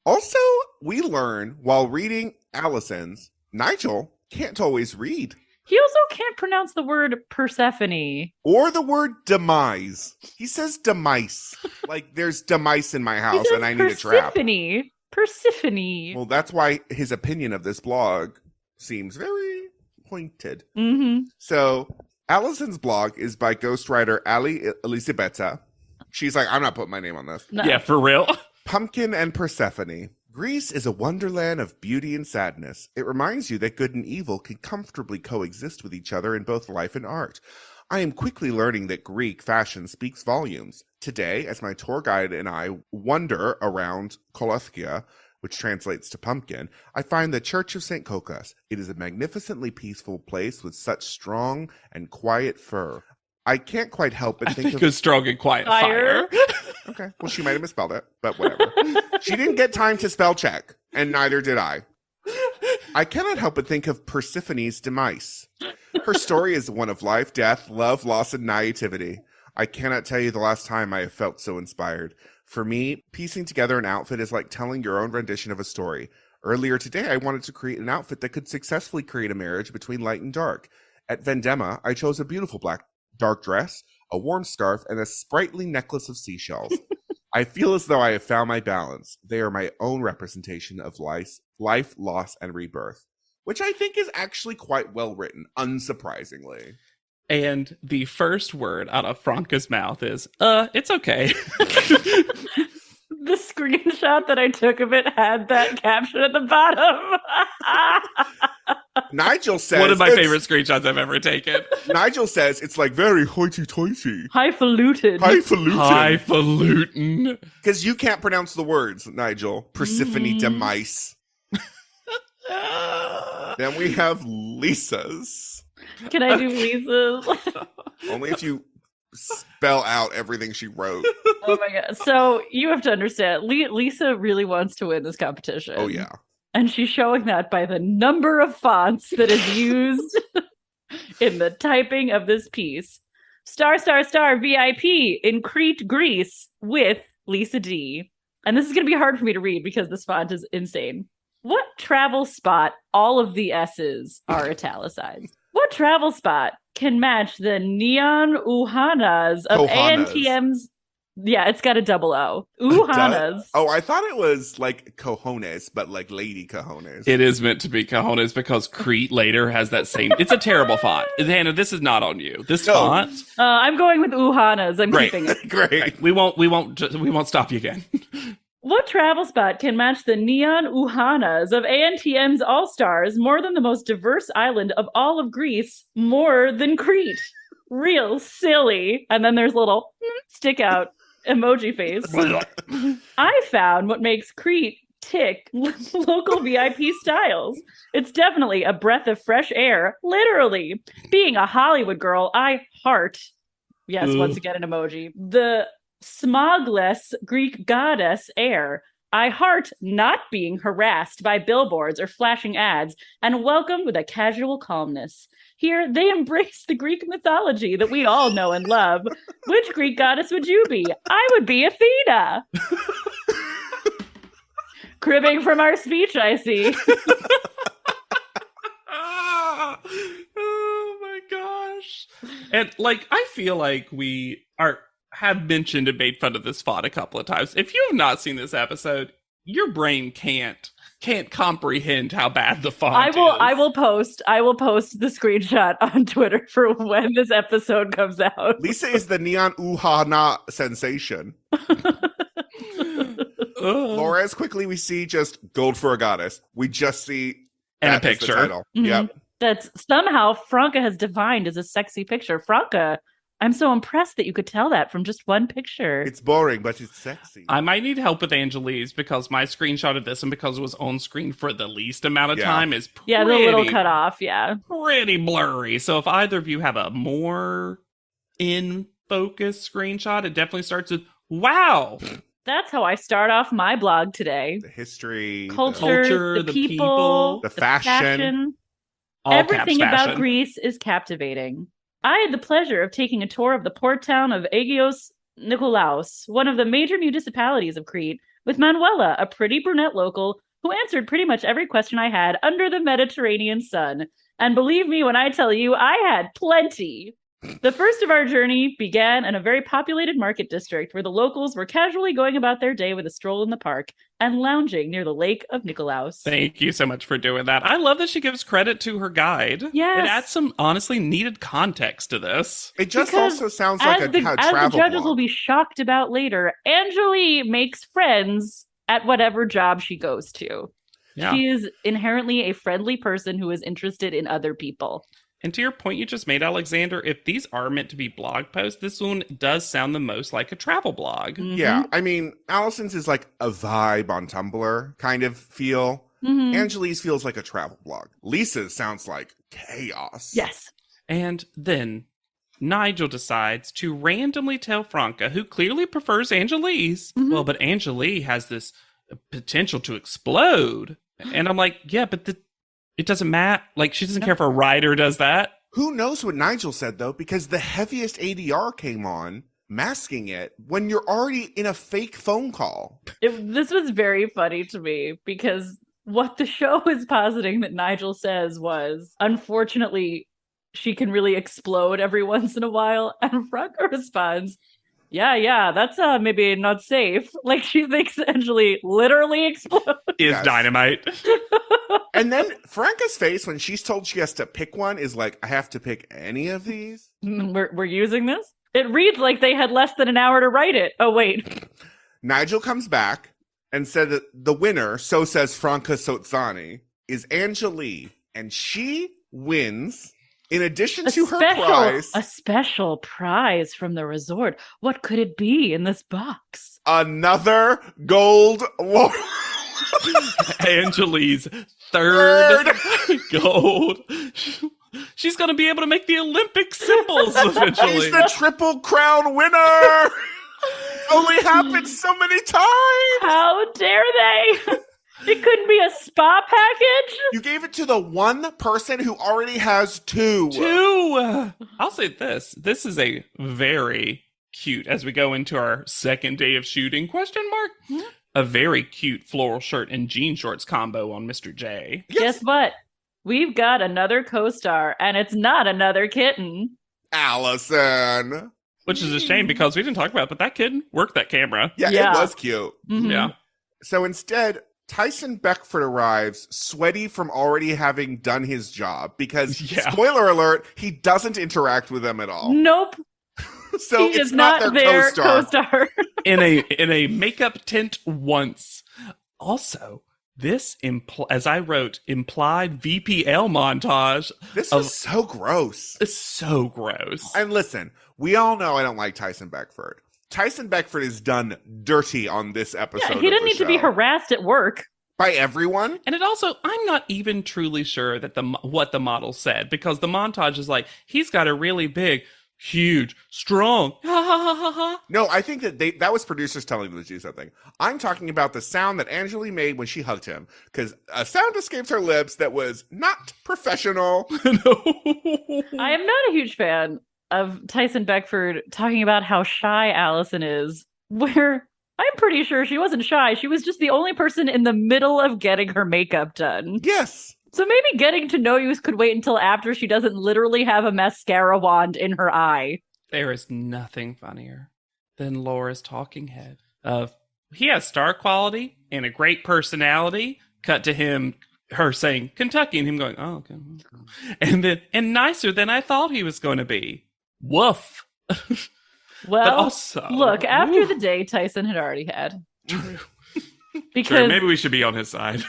Also, we learn while reading Allison's, Nigel can't always read. He also can't pronounce the word Persephone. Or the word demise. He says demise. Like there's demise in my house and I need a trap. Persephone. Well, that's why his opinion of this blog seems very pointed. Mm-hmm. So Allison's blog is by ghostwriter Ali Elisabetta. She's like, I'm not putting my name on this. No. Yeah, for real. Pumpkin and Persephone. Greece is a wonderland of beauty and sadness. It reminds you that good and evil can comfortably coexist with each other in both life and art. I am quickly learning that Greek fashion speaks volumes. Today, as my tour guide and I wander around Kolothkia, which translates to pumpkin, I find the Church of St. Kokas. It is a magnificently peaceful place with such strong and quiet fur. I can't quite help but think of... it was strong and quiet fire. Okay. Well, she might have misspelled it, but whatever. She didn't get time to spell check, and neither did I. I cannot help but think of Persephone's demise. Her story is one of life, death, love, loss, and naivety. I cannot tell you the last time I have felt so inspired. For me, piecing together an outfit is like telling your own rendition of a story. Earlier today, I wanted to create an outfit that could successfully create a marriage between light and dark. At Vendema, I chose a beautiful dark dress, a warm scarf, and a sprightly necklace of seashells. I feel as though I have found my balance. They are my own representation of life, loss, and rebirth, which I think is actually quite well written, unsurprisingly. And the first word out of Franca's mouth is, it's okay. The screenshot that I took of it had that caption at the bottom. Nigel says... one of my favorite screenshots I've ever taken. Nigel says it's like very hoity-toity. Highfalutin. Highfalutin. Because you can't pronounce the words, Nigel. Persephone demise. Then we have Lisa's. Can I do Lisa's? Only if you spell out everything she wrote. Oh my god. So you have to understand, Lisa really wants to win this competition. Oh yeah. And she's showing that by the number of fonts that is used in the typing of this piece. *** VIP in Crete, Greece with Lisa D. And this is going to be hard for me to read because this font is insane. What travel spot, all of the S's are italicized? What travel spot can match the neon uhanas of ANTM's? Yeah, it's got a double O. Uhanas. Oh, I thought it was like cojones, but like lady cojones. It is meant to be cojones because Crete later has that same... It's a terrible font. Hannah, this is not on you. This font... I'm going with uhanas. I'm keeping it. Great. We won't stop you again. What travel spot can match the neon uhanas of ANTM's All-Stars more than the most diverse island of all of Greece, more than Crete? Real silly. And then there's a little stick out emoji face. I found what makes Crete tick local VIP styles. It's definitely a breath of fresh air, literally. Being a Hollywood girl, I heart, yes, once again an emoji, the smogless Greek goddess air. I heart not being harassed by billboards or flashing ads and welcome with a casual calmness. Here, they embrace the Greek mythology that we all know and love. Which Greek goddess would you be? I would be Athena. Cribbing from our speech, I see. Oh my gosh. And like, I feel like we have mentioned and made fun of this font a couple of times. If you have not seen this episode, your brain can't comprehend how bad the font is. I will post the screenshot on Twitter for when this episode comes out. Lisa is the neon uhana sensation. Laura, as quickly we see just gold for a goddess. We just see and a picture. Mm-hmm. Yep. That's somehow Franca has defined as a sexy picture. Franca, I'm so impressed that you could tell that from just one picture. It's boring, but it's sexy. I might need help with Angelise because my screenshot of this, and because it was on screen for the least amount of time, is pretty, the little cut off, pretty blurry. So if either of you have a more in focus screenshot, it definitely starts with "wow." That's how I start off my blog today. The history, culture, the people, the fashion. Everything about Greece is captivating. I had the pleasure of taking a tour of the port town of Agios Nikolaos, one of the major municipalities of Crete, with Manuela, a pretty brunette local who answered pretty much every question I had under the Mediterranean sun. And believe me when I tell you, I had plenty. The first of our journey began in a very populated market district where the locals were casually going about their day with a stroll in the park and lounging near the Lake of Nikolaus. Thank you so much for doing that. I love that she gives credit to her guide. Yes. It adds some honestly needed context to this. It just Because also sounds like a travel as the judges blog. will be shocked about later, Angeli makes friends at whatever job she goes to. Yeah. She is inherently a friendly person who is interested in other people. And to your point you just made, Alexander, if these are meant to be blog posts, this one does sound the most like a travel blog. Mm-hmm. Yeah, I mean, Allison's is like a vibe on Tumblr kind of feel. Mhm. Angeli's feels like a travel blog. Lisa's sounds like chaos. Yes. And then Nigel decides to randomly tell Franca, who clearly prefers Angeli's, Mhm. well, but Angeli has this potential to explode. And I'm like, yeah, but it doesn't matter. Like, she doesn't care if a writer does that. Who knows what Nigel said, though, because the heaviest ADR came on, masking it, when you're already in a fake phone call. This was very funny to me because what the show is positing that Nigel says was, unfortunately, she can really explode every once in a while. And Franca responds, yeah, that's maybe not safe. Like, she thinks Angeli literally explodes. Is Yes. dynamite. And then Franca's face when she's told she has to pick one is like, I have to pick any of these? We're using this? It reads like they had less than an hour to write it. Oh, wait. Nigel comes back and said that the winner, so says Franca Sozzani, is Angeli, and she wins. In addition to her prize, A special prize from the resort. What could it be in this box? another gold laurel. Angeli's third gold. She's going to be able to make the Olympic symbols eventually. She's the Triple Crown winner. It's only happened so many times. How dare they? It couldn't be a spa package? You gave it to the one person who already has two. I'll say this. This is a very cute, as we go into our second day of shooting, question mark? Hmm? A very cute floral shirt and jean shorts combo on Mr. J. Yes. Guess what? We've got another co-star, and it's not another kitten. Allison. Which is a shame because we didn't talk about it, but that kid worked that camera. Yeah, Yeah. it was cute. Mhm. Yeah. So instead, Tyson Beckford arrives sweaty from already having done his job because, Yeah. spoiler alert, he doesn't interact with them at all. Nope. So He it's is not their co-star. co-star. in a makeup tint once. Also, this as I wrote, implied VPL montage This of was so gross. is so gross. And listen, we all know I don't like Tyson Beckford. Tyson Beckford is done dirty on this episode. Yeah, he didn't need to be harassed at work. by everyone. And it also, I'm not even truly sure that what the model said, because the montage is like, he's got a really big, huge, strong, ha ha ha ha ha. No, I think that was producers telling them to do something. I'm talking about the sound that Angeli made when she hugged him, because a sound escaped her lips that was not professional. No. I am not a huge fan of Tyson Beckford talking about how shy Allison is, where I'm pretty sure she wasn't shy. She was just the only person in the middle of getting her makeup done. Yes. So maybe getting to know you could wait until after she doesn't literally have a mascara wand in her eye. There is nothing funnier than Laura's talking head of, he has star quality and a great personality. Cut to her saying Kentucky, and him going, oh, okay. And nicer than I thought he was going to be. Woof. Well, But also, look, after Ooh. the day Tyson had already had. True, Because, maybe we should be on his side.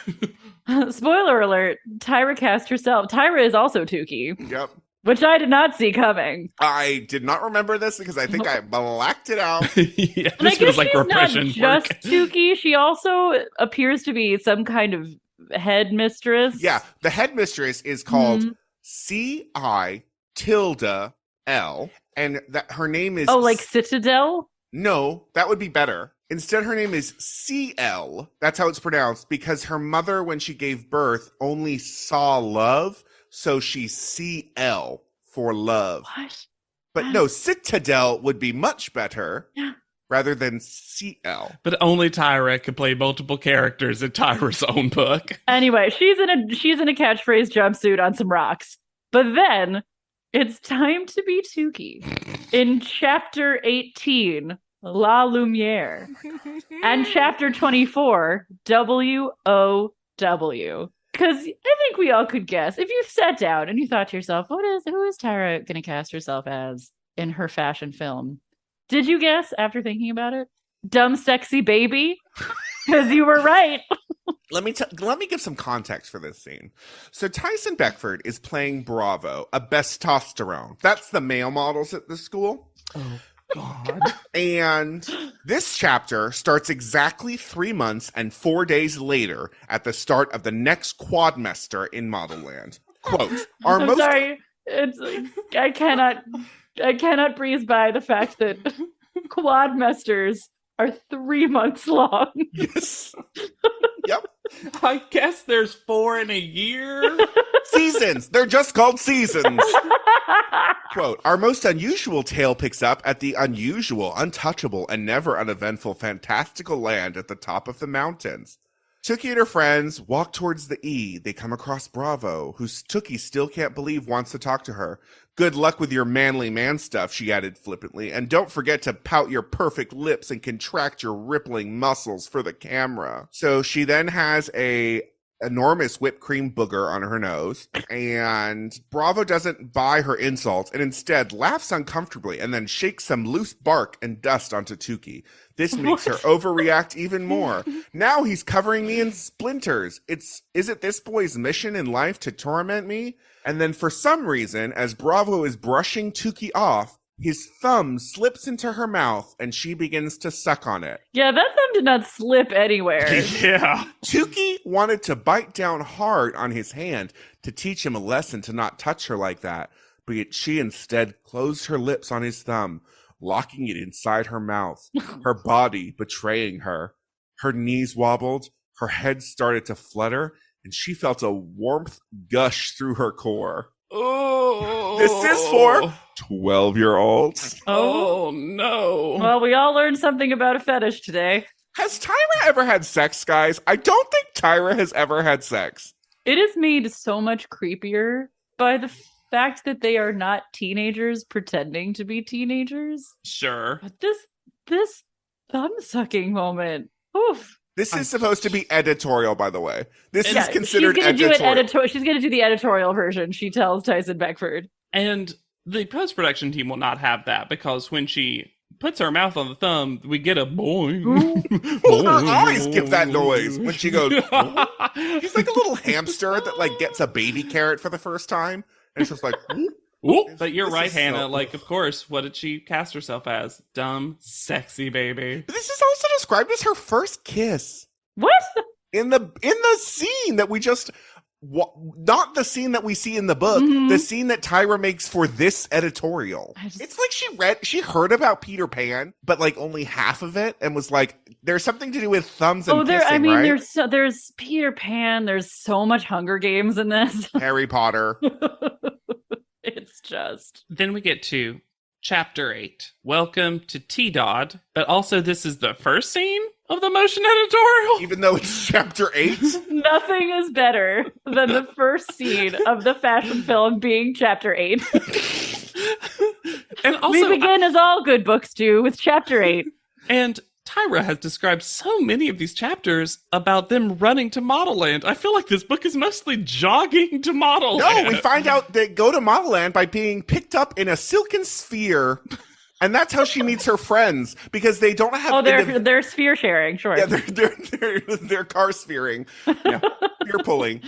spoiler alert, Tyra cast herself. Tyra is also Tukey, Yep. which I did not see coming. I did not remember this because I think I blacked it out. Yeah, And I this guess was like she's not repression just work. Tukey. She also appears to be some kind of headmistress. Yeah, the headmistress is called Mhm. C-I-tilde-L, and that her name is... Oh, like Citadel? No, that would be better. Instead, her name is CL. That's how it's pronounced, because her mother, when she gave birth, only saw love, so she's CL for love. What? But no, Citadel would be much better. Yeah. rather than CL. But only Tyra could play multiple characters in Tyra's own book. Anyway, she's in a catchphrase jumpsuit on some rocks. But then it's time to be Tukey in chapter 18, La Lumiere, and chapter 24, WOW. Because I think we all could guess. If you sat down and you thought to yourself, who is Tyra going to cast herself as in her fashion film? Did you guess after thinking about it? DumbSexyBaby? Because you were right. Let me give some context for this scene. So Tyson Beckford is playing Bravo, a testosterone. That's the male models at the school. Oh, God. And this chapter starts exactly 3 months and 4 days later at the start of the next quadmester in Model Land. Quote, sorry. It's I cannot breeze by the fact that quadmesters are 3 months long. Yes. Yep. I guess there's 4 in a year. Seasons. They're just called seasons. Quote, our most unusual tale picks up at the unusual, untouchable, and never uneventful fantastical land at the top of the mountains. Tookie and her friends walk towards the E. They come across Bravo, who Tookie still can't believe wants to talk to her. Good luck with your manly man stuff, she added flippantly. And don't forget to pout your perfect lips and contract your rippling muscles for the camera. So she then has a enormous whipped cream booger on her nose, and Bravo doesn't buy her insults and instead laughs uncomfortably and then shakes some loose bark and dust onto Tukey. This makes her overreact even more. Now he's covering me in splinters. Is it this boy's mission in life to torment me? And then for some reason, as Bravo is brushing Tukey off, his thumb slips into her mouth and she begins to suck on it. Yeah, that thumb did not slip anywhere. Yeah. Tukey wanted to bite down hard on his hand to teach him a lesson to not touch her like that, but she instead closed her lips on his thumb, locking it inside her mouth, her body betraying her. Her knees wobbled, her head started to flutter, and she felt a warmth gush through her core. Oh. This is for 12-year-olds. Oh, no. Well, we all learned something about a fetish today. Has Tyra ever had sex, guys? I don't think Tyra has ever had sex. It is made so much creepier by the fact that they are not teenagers pretending to be teenagers. Sure. But this thumb sucking moment. Oof. This is supposed to be editorial, by the way. This is considered she's gonna editorial. She's going to do the editorial version, she tells Tyson Beckford. And the post-production team will not have that, because when she puts her mouth on the thumb, we get a boing. Well, her eyes give that noise when she goes. She's like a little hamster that like gets a baby carrot for the first time, and it's just like. Ooh, but you're right, is Hannah. so- Like, of course, what did she cast herself as? Dumb, sexy baby. But this is also described as her first kiss What? in the scene that we just. Not the scene that we see in the book, the scene that Tyra makes for this editorial. It's like she heard about Peter Pan, but like only half of it, and was like, "There's something to do with thumbs and kissing, right?" There's Peter Pan. There's so much Hunger Games in this. Harry Potter. It's just. Then we get to Chapter 8. Welcome to T-Dodd. But also, this is the first scene of the motion editorial. Even though it's Chapter 8. Nothing is better than the first scene of the fashion film being Chapter 8. And also, We begin as all good books do with Chapter 8. And Tyra has described so many of these chapters about them running to Model Land. I feel like this book is mostly jogging to Model Land. No, we find out they go to Model Land by being picked up in a silken sphere. And that's how she meets her friends, because they don't have. Oh, they're sphere sharing, sure. Yeah, they're car sphering. Yeah, sphere pulling.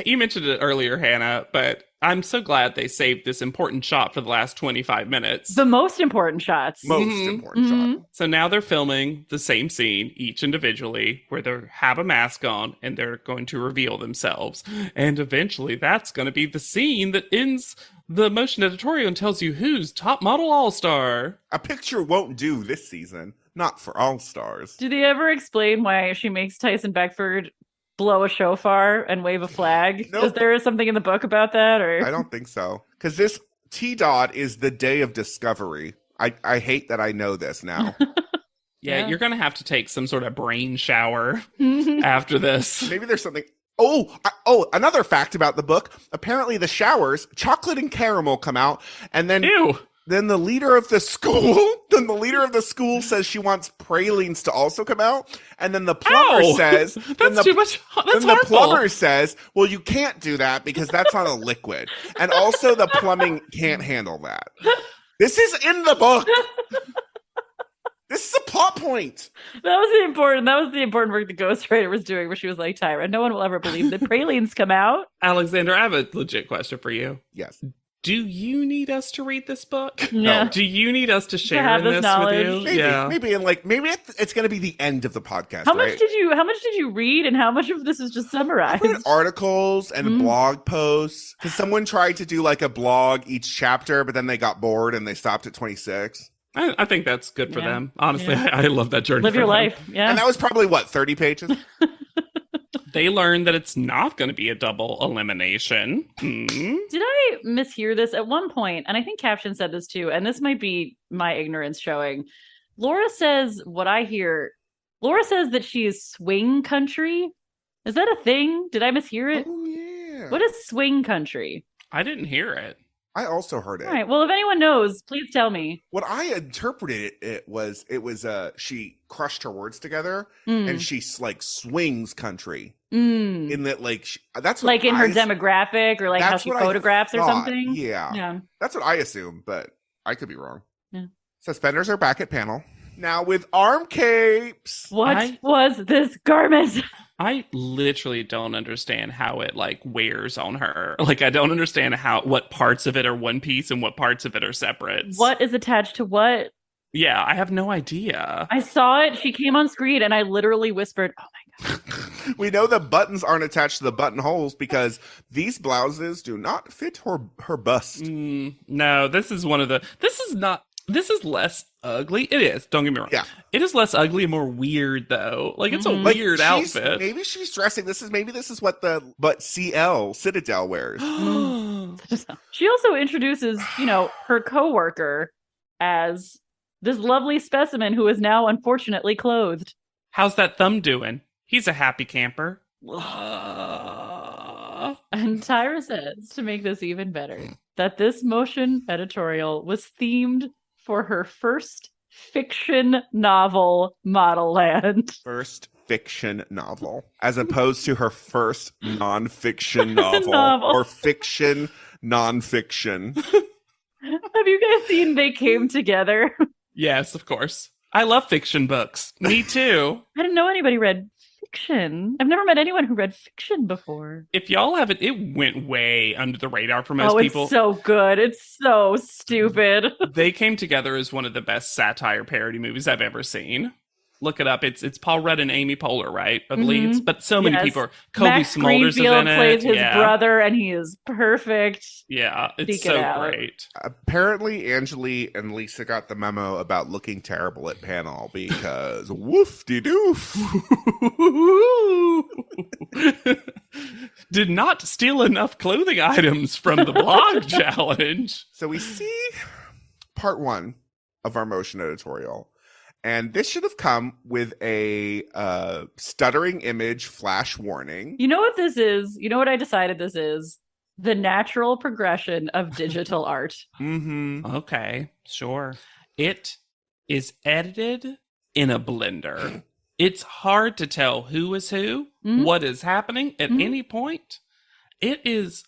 You mentioned it earlier, Hannah, but I'm so glad they saved this important shot for the last 25 minutes. The most important shots. Most important shot. So now they're filming the same scene, each individually, where they have a mask on and they're going to reveal themselves. And eventually that's going to be the scene that ends the motion editorial and tells you who's top model all-star. A picture won't do this season. Not for all stars. Do they ever explain why she makes Tyson Beckford blow a shofar and wave a flag? Nope. Is there something in the book about that? Or I don't think so. Because this T-Dot is the day of discovery. I hate that I know this now. Yeah, Yeah. you're going to have to take some sort of brain shower after this. Maybe there's something. Another fact about the book. Apparently the showers, chocolate and caramel come out, and then Ew. Then the leader of the school says she wants pralines to also come out. And then the plumber Ow! says, That's too much. That's then the harmful. plumber says, well, you can't do that because that's not a liquid. And also the plumbing can't handle that. This is in the book. This is a plot point. That was the important work the ghostwriter was doing, where she was like, Tyra, no one will ever believe that pralines come out. Alexander, I have a legit question for you. Yes. Do you need us to read this book? Yeah. Do you need us to share have in this this knowledge. with you? Maybe it's going to be the end of the podcast. How much right? did you read, and how much of this is just I summarized? read articles and Mm. blog posts because someone tried to do like a blog each chapter, but then they got bored and they stopped at 26. I think that's good for Yeah. them. Honestly, Yeah. I love that journey. Live for your them. life. Yeah. And that was probably 30 pages? They learned that it's not going to be a double elimination. Did I mishear this at one point? And I think Caption said this too, and this might be my ignorance showing. Laura says what I hear. Laura says that she is swing country. Is that a thing? Did I mishear it? Oh, yeah. What is swing country? I didn't hear it. I also heard it. All right. Well, if anyone knows, please tell me. What I interpreted it was she crushed her words together Mm. and she like swings country Mm. in that that's what Like in her I- demographic, or like how that's she what I photographs or thought. something. Yeah. Yeah. That's what I assumed, but I could be wrong. Yeah. Suspenders are back at panel. Now with arm capes. What was this garment? I literally don't understand how it like wears on her. Like I don't understand what parts of it are one piece and what parts of it are separate. What is attached to what? Yeah, I have no idea. I saw it. She came on screen, and I literally whispered, "Oh my god!" We know the buttons aren't attached to the buttonholes because these blouses do not fit her bust. No, this is This is less ugly. It is. Don't get me wrong. Yeah. It is less ugly and more weird though. Like it's a Mhm. weird she's- outfit. Maybe she's dressing. This is what CL Citadel wears. She also introduces, her coworker as this lovely specimen who is now unfortunately clothed. How's that thumb doing? He's a happy camper. And Tyra says, to make this even better, that this motion editorial was themed for her first fiction novel, Model Land. First fiction novel, as opposed to her first nonfiction novel, Novel. or fiction nonfiction. Have you guys seen They Came Together? Yes, of course. I love fiction books. Me too. I didn't know anybody read fiction. I've never met anyone who read fiction before. If y'all haven't, it went way under the radar for most Oh, people. it's so good. It's so stupid. They Came Together as one of the best satire parody movies I've ever seen. Look it up. It's Paul Rudd and Amy Poehler, right? Are the leads? But so many Yes. people are. Kobe Max Smulders is Greenfield in it. plays his yeah. brother, and he is perfect. Yeah, it's Seek it so out. great. Apparently, Angeli and Lisa got the memo about looking terrible at panel because woof-de-doof. Did not steal enough clothing items from the blog challenge. So we see part one of our motion editorial. And this should have come with a stuttering image flash warning. You know what this is? You know what I decided this is? The natural progression of digital art. Mm-hmm. Okay, sure. It is edited in a blender. It's hard to tell who is who, Mhm. what is happening at Mhm. any point. It is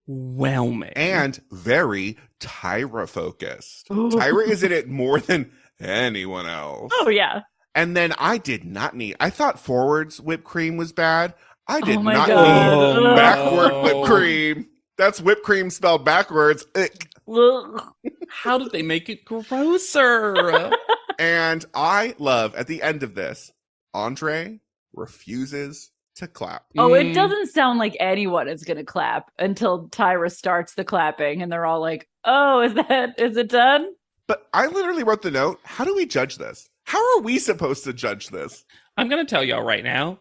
overwhelming. And very Tyra focused. Ooh. Tyra is in it more than anyone else. Oh, yeah. And then I thought forwards whipped cream was bad. I did Oh my not God. need Oh, backward no. whipped cream. That's whipped cream spelled backwards. Ick. Ugh. How did they make it grosser? And I love at the end of this, Andre refuses to clap. Oh, it Mm. doesn't sound like anyone is going to clap until Tyra starts the clapping, and they're all like, oh, is it done? But I literally wrote the note. How do we judge this? How are we supposed to judge this? I'm going to tell y'all right now.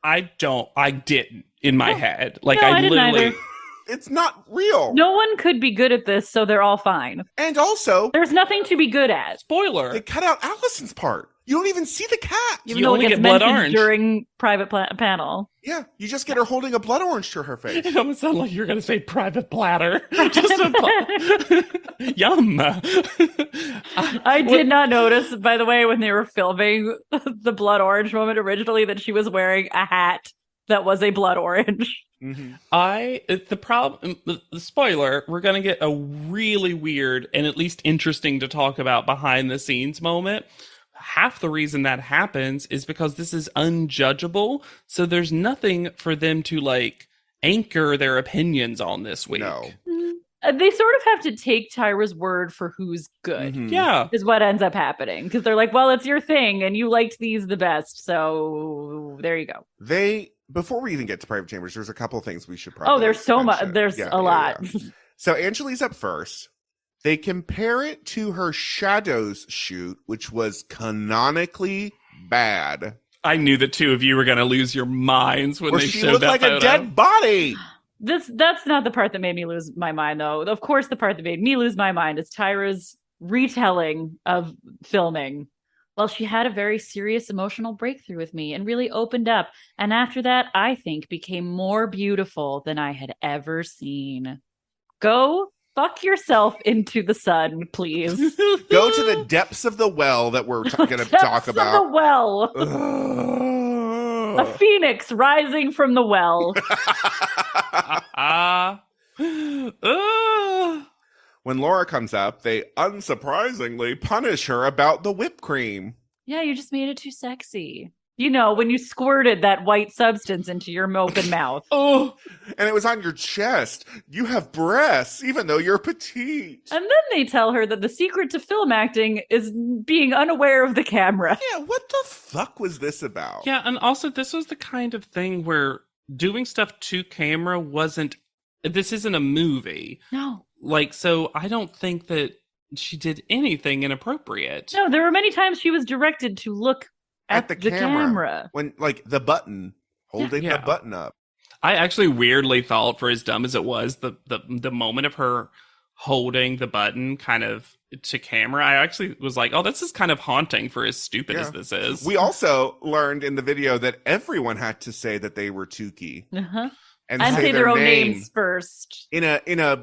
I didn't in my No. head. Like No, I I didn't literally either. It's not real. No one could be good at this, so they're all fine. And also, there's nothing to be good at. Spoiler. They cut out Allison's part. You don't even see the cat. Even though it gets mentioned during private panel. Yeah, you just get her holding a blood orange to her face. It almost sounded like you're going to say private platter. Yum. I did not notice, by the way, when they were filming the blood orange moment originally, that she was wearing a hat that was a blood orange. Mm-hmm. The spoiler, we're going to get a really weird and at least interesting to talk about behind the scenes moment. Half the reason that happens is because this is unjudgeable. So there's nothing for them to like anchor their opinions on this week. No. They sort of have to take Tyra's word for who's good. Mm-hmm. Yeah. Is what ends up happening. Because they're like, well, it's your thing and you liked these the best. So there you go. Before we even get to private chambers, there's a couple of things we should probably there's so much. There's a lot. Yeah. So Angelique's up first. They compare it to her Shadows shoot, which was canonically bad. I knew the two of you were going to lose your minds when they showed that like photo. A dead body. That's not the part that made me lose my mind, though. Of course, the part that made me lose my mind is Tyra's retelling of filming. Well, she had a very serious emotional breakthrough with me and really opened up. And after that, I think became more beautiful than I had ever seen. Go fuck yourself into the sun, please. Go to the depths of the well that we're going to talk about. Of the well. A phoenix rising from the well. When Laura comes up, they unsurprisingly punish her about the whipped cream. Yeah, you just made it too sexy. You know, when you squirted that white substance into your open mouth. Oh, and it was on your chest. You have breasts, even though you're petite. And then they tell her that the secret to film acting is being unaware of the camera. Yeah, what the fuck was this about? Yeah, and also this was the kind of thing where doing stuff to camera this isn't a movie. No. Like, so I don't think that she did anything inappropriate. No, there were many times she was directed to look at the camera. When, like, the button, holding the button up. I actually weirdly thought, for as dumb as it was, the moment of her holding the button kind of to camera, I actually was like, oh, this is kind of haunting for as stupid as this is. We also learned in the video that everyone had to say that they were Tukey. Uh-huh. And say their own names first. In a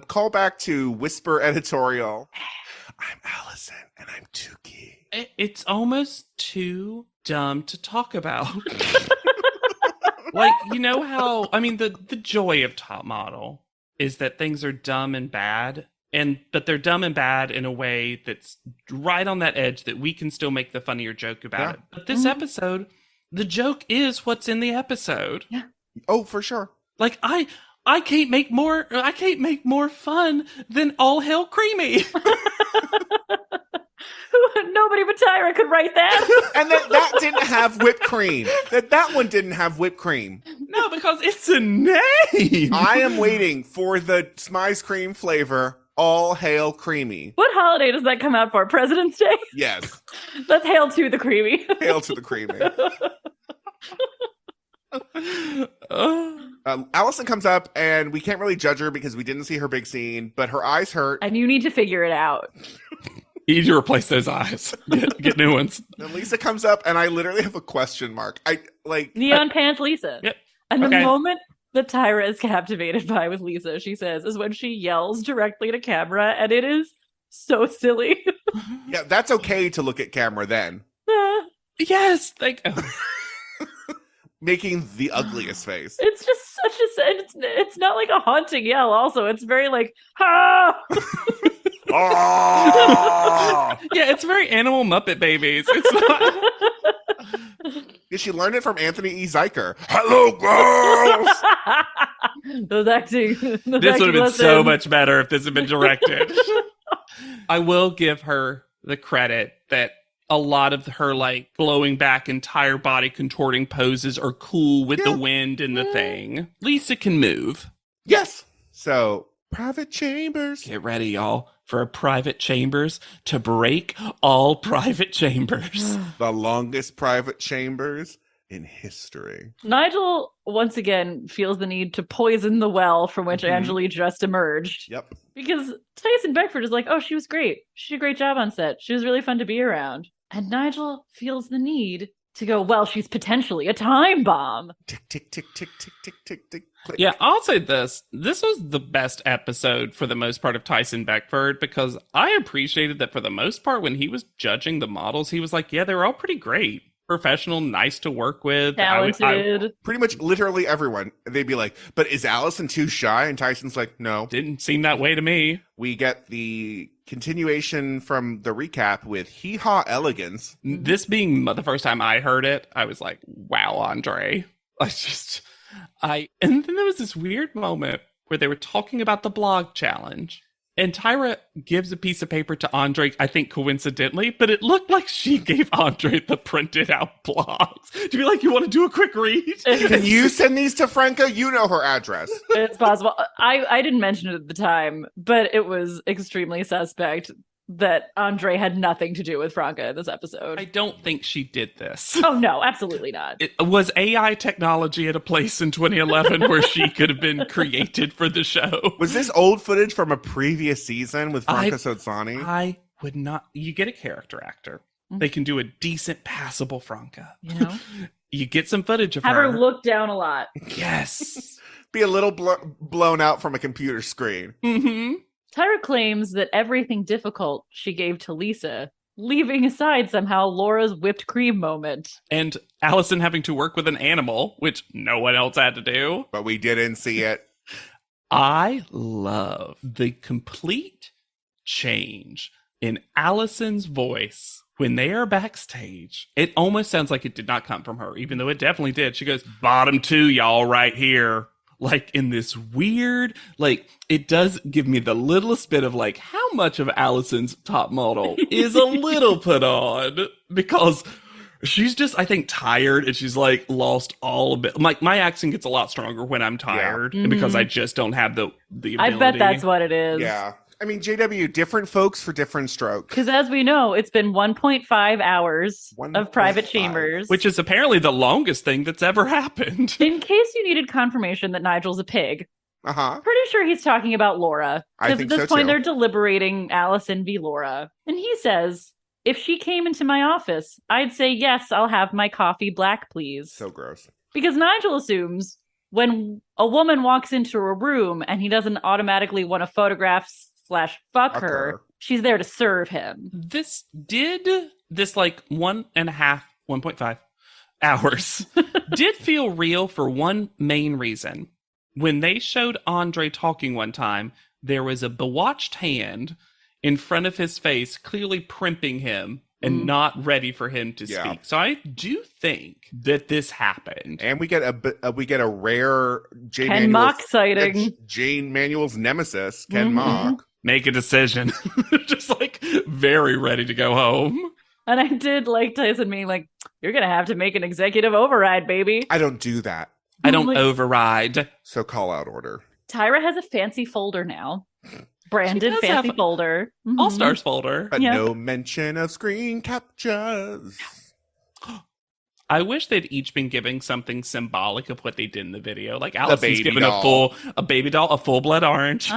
callback to Whisper editorial, I'm Allison and I'm Tukey. It's almost too dumb to talk about. Like, you know how, I mean, the joy of Top Model is that things are dumb and bad, but they're dumb and bad in a way that's right on that edge that we can still make the funnier joke about it. But this episode, the joke is what's in the episode. Yeah. Oh, for sure. Like, I can't make more fun than All Hail Creamy. Nobody but Tyra could write that. And that didn't have whipped cream. That one didn't have whipped cream. No, because it's a name. I am waiting for the Smize cream flavor, All Hail Creamy. What holiday does that come out for? President's Day? Yes. Let's hail to the creamy. Hail to the creamy. Allison comes up, and we can't really judge her because we didn't see her big scene, but her eyes hurt. And you need to figure it out. You need to replace those eyes. Get new ones. And Lisa comes up, and I literally have a question mark. Neon pants Lisa. Yep. And the moment that Tyra is captivated by with Lisa, she says, is when she yells directly to camera, and it is so silly. Yeah, that's okay to look at camera then. Yes. Making the ugliest face. It's just it's not like a haunting yell. Also, it's very like, ha! Oh! Yeah, it's very Animal Muppet Babies. It's not. Did she learn it from Anthony E. Zeiker? Hello, girls. Those acting. This would have been so much better if this had been directed. I will give her the credit that a lot of her like blowing back entire body contorting poses are cool with the wind and the thing. Lisa can move. Yes. So private chambers. Get ready, y'all, for a private chambers to break all private chambers. The longest private chambers in history. Nigel, once again, feels the need to poison the well from which Angela just emerged. Yep. Because Tyson Beckford is like, oh, she was great. She did a great job on set. She was really fun to be around. And Nigel feels the need to go, well, she's potentially a time bomb. Tick, tick, tick, tick, tick, tick, tick, tick. Click. Yeah, I'll say this. This was the best episode for the most part of Tyson Beckford, because I appreciated that for the most part when he was judging the models, he was like, yeah, they were all pretty great. Professional, nice to work with. Talented. Pretty much literally everyone. They'd be like, but is Allison too shy? And Tyson's like, no. Didn't seem that way to me. We get the continuation from the recap with hee-haw elegance. This being the first time I heard it, I was like, wow, Andre. And then there was this weird moment where they were talking about the blog challenge. And Tyra gives a piece of paper to Andre, I think coincidentally, but it looked like she gave Andre the printed out blogs to be like, you want to do a quick read? Can you send these to Franca? You know her address. It's possible. I didn't mention it at the time, but it was extremely suspect that Andre had nothing to do with Franca in this episode. I don't think she did this. Oh, no, absolutely not. Was AI technology at a place in 2011 where she could have been created for the show? Was this old footage from a previous season with Franca Sozzani? I would not. You get a character actor. They can do a decent, passable Franca. You know? You get some footage of Have her look down a lot. Yes. Be a little blown out from a computer screen. Mm-hmm. Tyra claims that everything difficult she gave to Lisa, leaving aside somehow Laura's whipped cream moment. And Allison having to work with an animal, which no one else had to do. But we didn't see it. I love the complete change in Allison's voice when they are backstage. It almost sounds like it did not come from her, even though it definitely did. She goes, bottom two, y'all, right here. Like, in this weird, like, it does give me the littlest bit of, like, how much of Allison's top model is a little put on, because she's just, I think, tired, and she's, like, lost all of it. Like, my accent gets a lot stronger when I'm tired, because I just don't have the ability. I bet that's what it is. Yeah. I mean, JW, different folks for different strokes. Because as we know, it's been 1.5 hours of private chambers. Which is apparently the longest thing that's ever happened. In case you needed confirmation that Nigel's a pig, pretty sure he's talking about Laura. Because at this point, they're deliberating Allison v. Laura. And he says, if she came into my office, I'd say, yes, I'll have my coffee black, please. So gross. Because Nigel assumes when a woman walks into a room and he doesn't automatically want to photograph / fuck her, she's there to serve him. This like 1.5 hours did feel real for one main reason. When they showed Andre talking one time, there was a bewatched hand in front of his face, clearly primping him and not ready for him to speak. So I do think that this happened. And we get a rare Ken Mock sighting. Jane Manuel's nemesis, Ken Mock. Make a decision. Just like very ready to go home. And I did like Tyson being like, you're going to have to make an executive override, baby. I don't do that. I don't override. So call out order. Tyra has a fancy folder now. Branded fancy folder. All Stars folder. But no mention of screen captures. I wish they'd each been giving something symbolic of what they did in the video. Like Allison's given a baby doll, a full blood orange.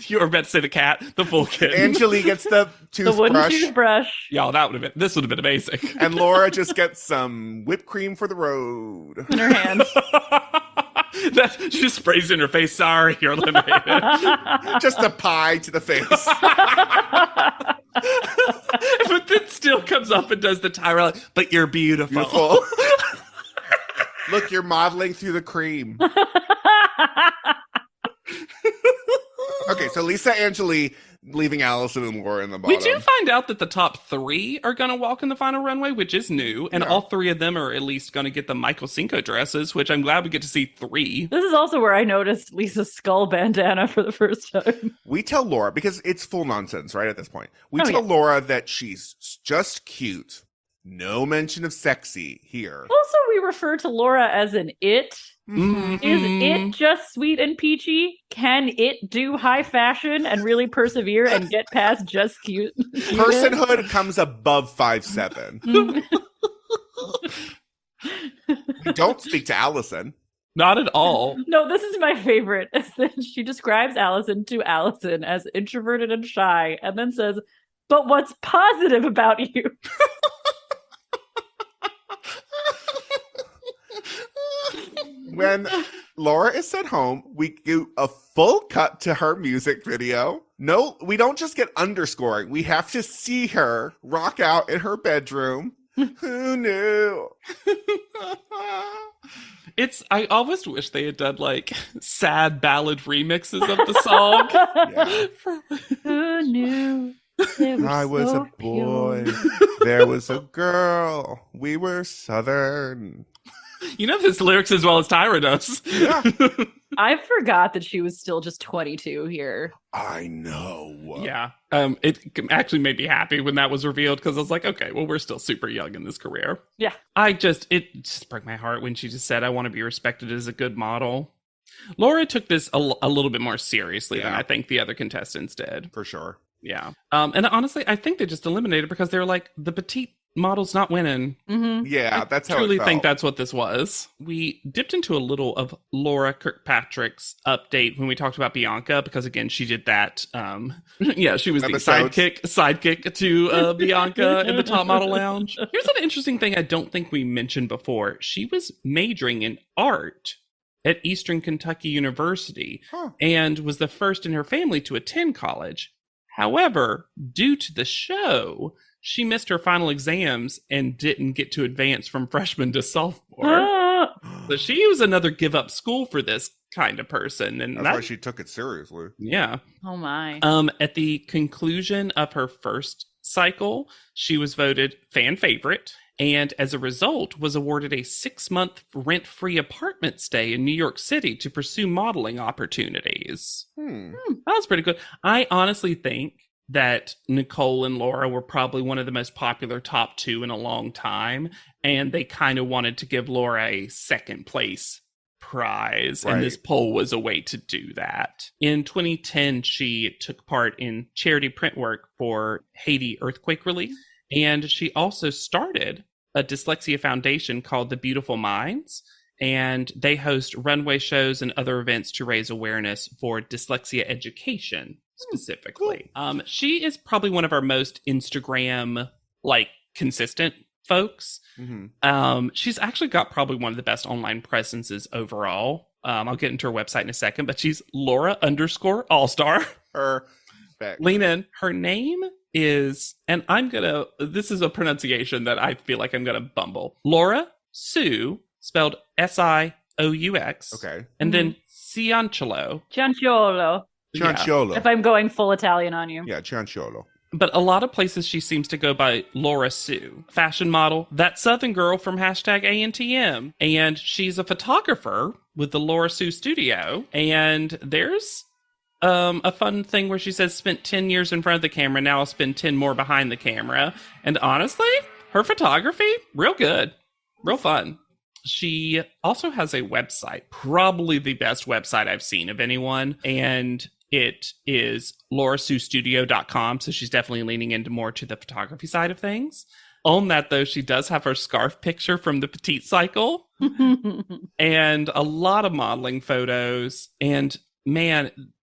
You were about to say the cat, the full kid. Angelique gets the toothbrush. The wooden toothbrush. Y'all, this would have been amazing. And Laura just gets some whipped cream for the road. In her hand. She just sprays in her face. Sorry, you're eliminated. Just a pie to the face. But then still comes up and does the Tyra, like, but you're beautiful. Look, you're modeling through the cream. Okay, so Lisa, Angelique, leaving Allison and Laura in the bottom. We do find out that the top 3 are going to walk in the final runway, which is new. And all 3 of them are at least going to get the Michael Cinco dresses, which I'm glad we get to see 3. This is also where I noticed Lisa's skull bandana for the first time. We tell Laura, because it's full nonsense, right, at this point. We tell Laura that she's just cute. No mention of sexy here. Also, we refer to Laura as an it. Mm-hmm. Is it just sweet and peachy? Can it do high fashion and really persevere and get past just cute? Personhood comes above 5'7". You don't speak to Allison. Not at all. No, this is my favorite. Is that she describes Allison to Allison as introverted and shy, and then says, "But what's positive about you?" When Laura is sent home, we do a full cut to her music video. No, we don't just get underscoring. We have to see her rock out in her bedroom. Who knew? I almost wish they had done like sad ballad remixes of the song. Yeah. Who knew? I was a boy. There was a girl. We were Southern. You know this lyrics as well as Tyra does. Yeah. I forgot that she was still just 22 here. I know. Yeah. It actually made me happy when that was revealed because I was like, okay, well, we're still super young in this career. Yeah. It just broke my heart when she just said, I want to be respected as a good model. Laura took this a little bit more seriously than I think the other contestants did. For sure. Yeah. And honestly, I think they just eliminated because they were like, the petite model's not winning. Mm-hmm. Yeah, that's how I truly it felt. think that's what this was. We dipped into a little of Laura Kirkpatrick's update when we talked about Bianca, because again, she did that. Yeah, she was Episodes. the sidekick to Bianca in the Top Model Lounge. Here's an interesting thing I don't think we mentioned before. She was majoring in art at Eastern Kentucky University and was the first in her family to attend college. However, due to the show, she missed her final exams and didn't get to advance from freshman to sophomore. So she was another give up school for this kind of person. And that's why she took it seriously. Yeah. Oh my. At the conclusion of her first cycle, she was voted fan favorite. And as a result, was awarded a 6-month rent-free apartment stay in New York City to pursue modeling opportunities. That was pretty good. I honestly think that Nicole and Laura were probably one of the most popular top 2 in a long time. And they kind of wanted to give Laura a second place prize. Right. And this poll was a way to do that. In 2010, she took part in charity print work for Haiti earthquake relief. And she also started a dyslexia foundation called The Beautiful Minds. And they host runway shows and other events to raise awareness for dyslexia education specifically. Cool. She is probably one of our most Instagram consistent folks. Mm-hmm. She's actually got probably one of the best online presences overall. I'll get into her website in a second, but she's Laura_Allstar. Lean in. Her name is, and this is a pronunciation that I feel like I'm gonna bumble. Laura Sue, spelled Sious. Okay. And then Cianciolo. Cianciolo. Cianciolo. If I'm going full Italian on you. Yeah, Cianciolo. But a lot of places she seems to go by Laura Sue. Fashion model, that Southern girl from #ANTM. And she's a photographer with the Laura Sue Studio. And there's a fun thing where she says, spent 10 years in front of the camera, now I'll spend 10 more behind the camera. And honestly, her photography, real good. Real fun. She also has a website, probably the best website I've seen of anyone. And it is laurasuestudio.com. So she's definitely leaning into more to the photography side of things. On that, though, she does have her scarf picture from the Petite Cycle and a lot of modeling photos. And man,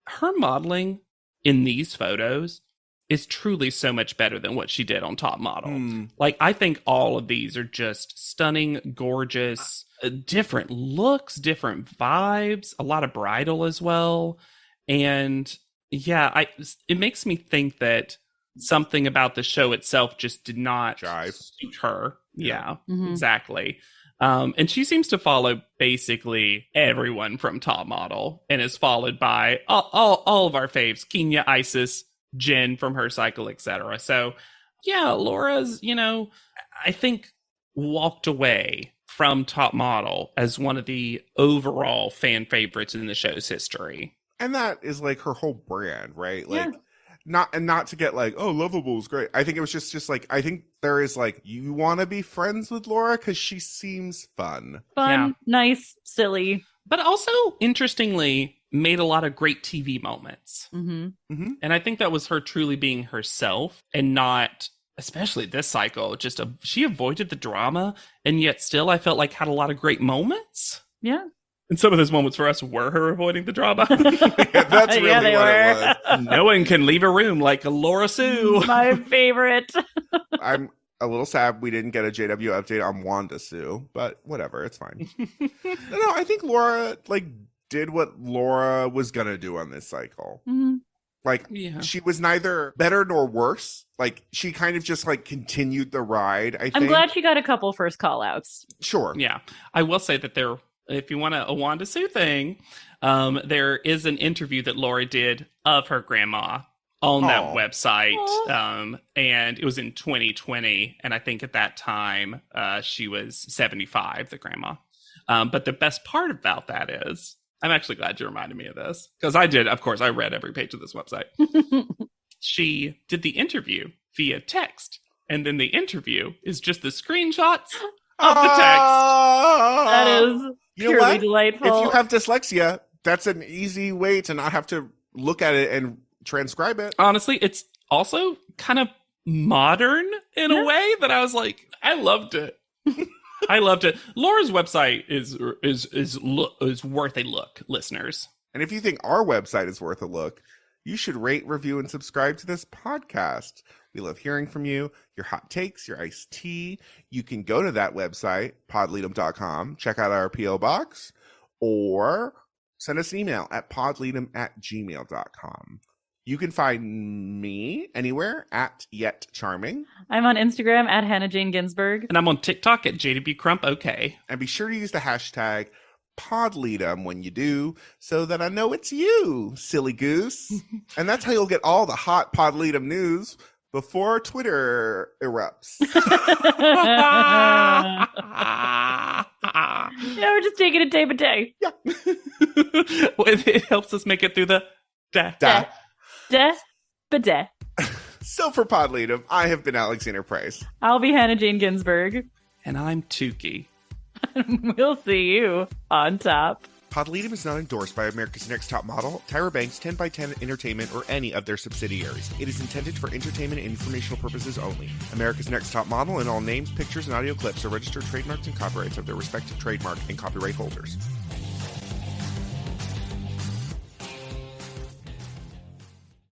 her modeling in these photos is truly so much better than what she did on Top Model. I think all of these are just stunning, gorgeous, different looks, different vibes, a lot of bridal as well. And yeah, it makes me think that something about the show itself just did not suit her. Yeah, exactly. And she seems to follow basically everyone from Top Model and is followed by all of our faves, Kenya, Isis, Jen from her cycle, etc. So yeah, Laura's, I think walked away from Top Model as one of the overall fan favorites in the show's history. And that is her whole brand, right? Not to get Lovable is great. I think it was just I think there is you want to be friends with Laura because she seems fun. Nice, silly. But also, interestingly, made a lot of great TV moments. Mm-hmm. Mm-hmm. And I think that was her truly being herself and not especially this cycle, she avoided the drama, and yet still I felt like had a lot of great moments. Yeah. And some of those moments for us were her avoiding the drama. Yeah, that's really Yeah, they what were. it was. No one can leave a room like Laura Sue. My favorite. I'm a little sad we didn't get a JW update on Wanda Sue, but whatever, it's fine. No, I think Laura did what Laura was gonna do on this cycle. Mhm. She was neither better nor worse. She kind of just continued the ride. I think. I'm glad she got a couple first call outs. Sure. Yeah, I will say that if you want a Wanda Sue thing, there is an interview that Laura did of her grandma on that website. And it was in 2020. And I think at that time, she was 75, the grandma. But the best part about that is, I'm actually glad you reminded me of this. Because I did, of course, I read every page of this website. She did the interview via text. And then the interview is just the screenshots of the text. That is purely delightful. If you have dyslexia, that's an easy way to not have to look at it and transcribe it. Honestly, it's also kind of modern in a way that I was like, I loved it. I loved it. Laura's website is worth a look, listeners. And if you think our website is worth a look, you should rate, review, and subscribe to this podcast. We love hearing from you, your hot takes, your iced tea. You can go to that website, podleadum.com, check out our P.O. box, or send us an email at podleadum@gmail.com. You can find me anywhere at Yet Charming. I'm on Instagram at Hannah Jane Ginsburg. And I'm on TikTok at JWCrump. And be sure to use the hashtag PodLeadum when you do, so that I know it's you, silly goose. And that's how you'll get all the hot PodLeadum news before Twitter erupts. Yeah, we're just taking it day by day. Yeah. It helps us make it through the da. Da. So for PodLeadum, I have been Alexander Price. I'll be Hannah Jane Ginsburg. And I'm Tukey. We'll see you on top. PodLeadum is not endorsed by America's Next Top Model, Tyra Banks, 10x10 Entertainment, or any of their subsidiaries. It is intended for entertainment and informational purposes only. America's Next Top Model and all names, pictures, and audio clips are registered trademarks and copyrights of their respective trademark and copyright holders.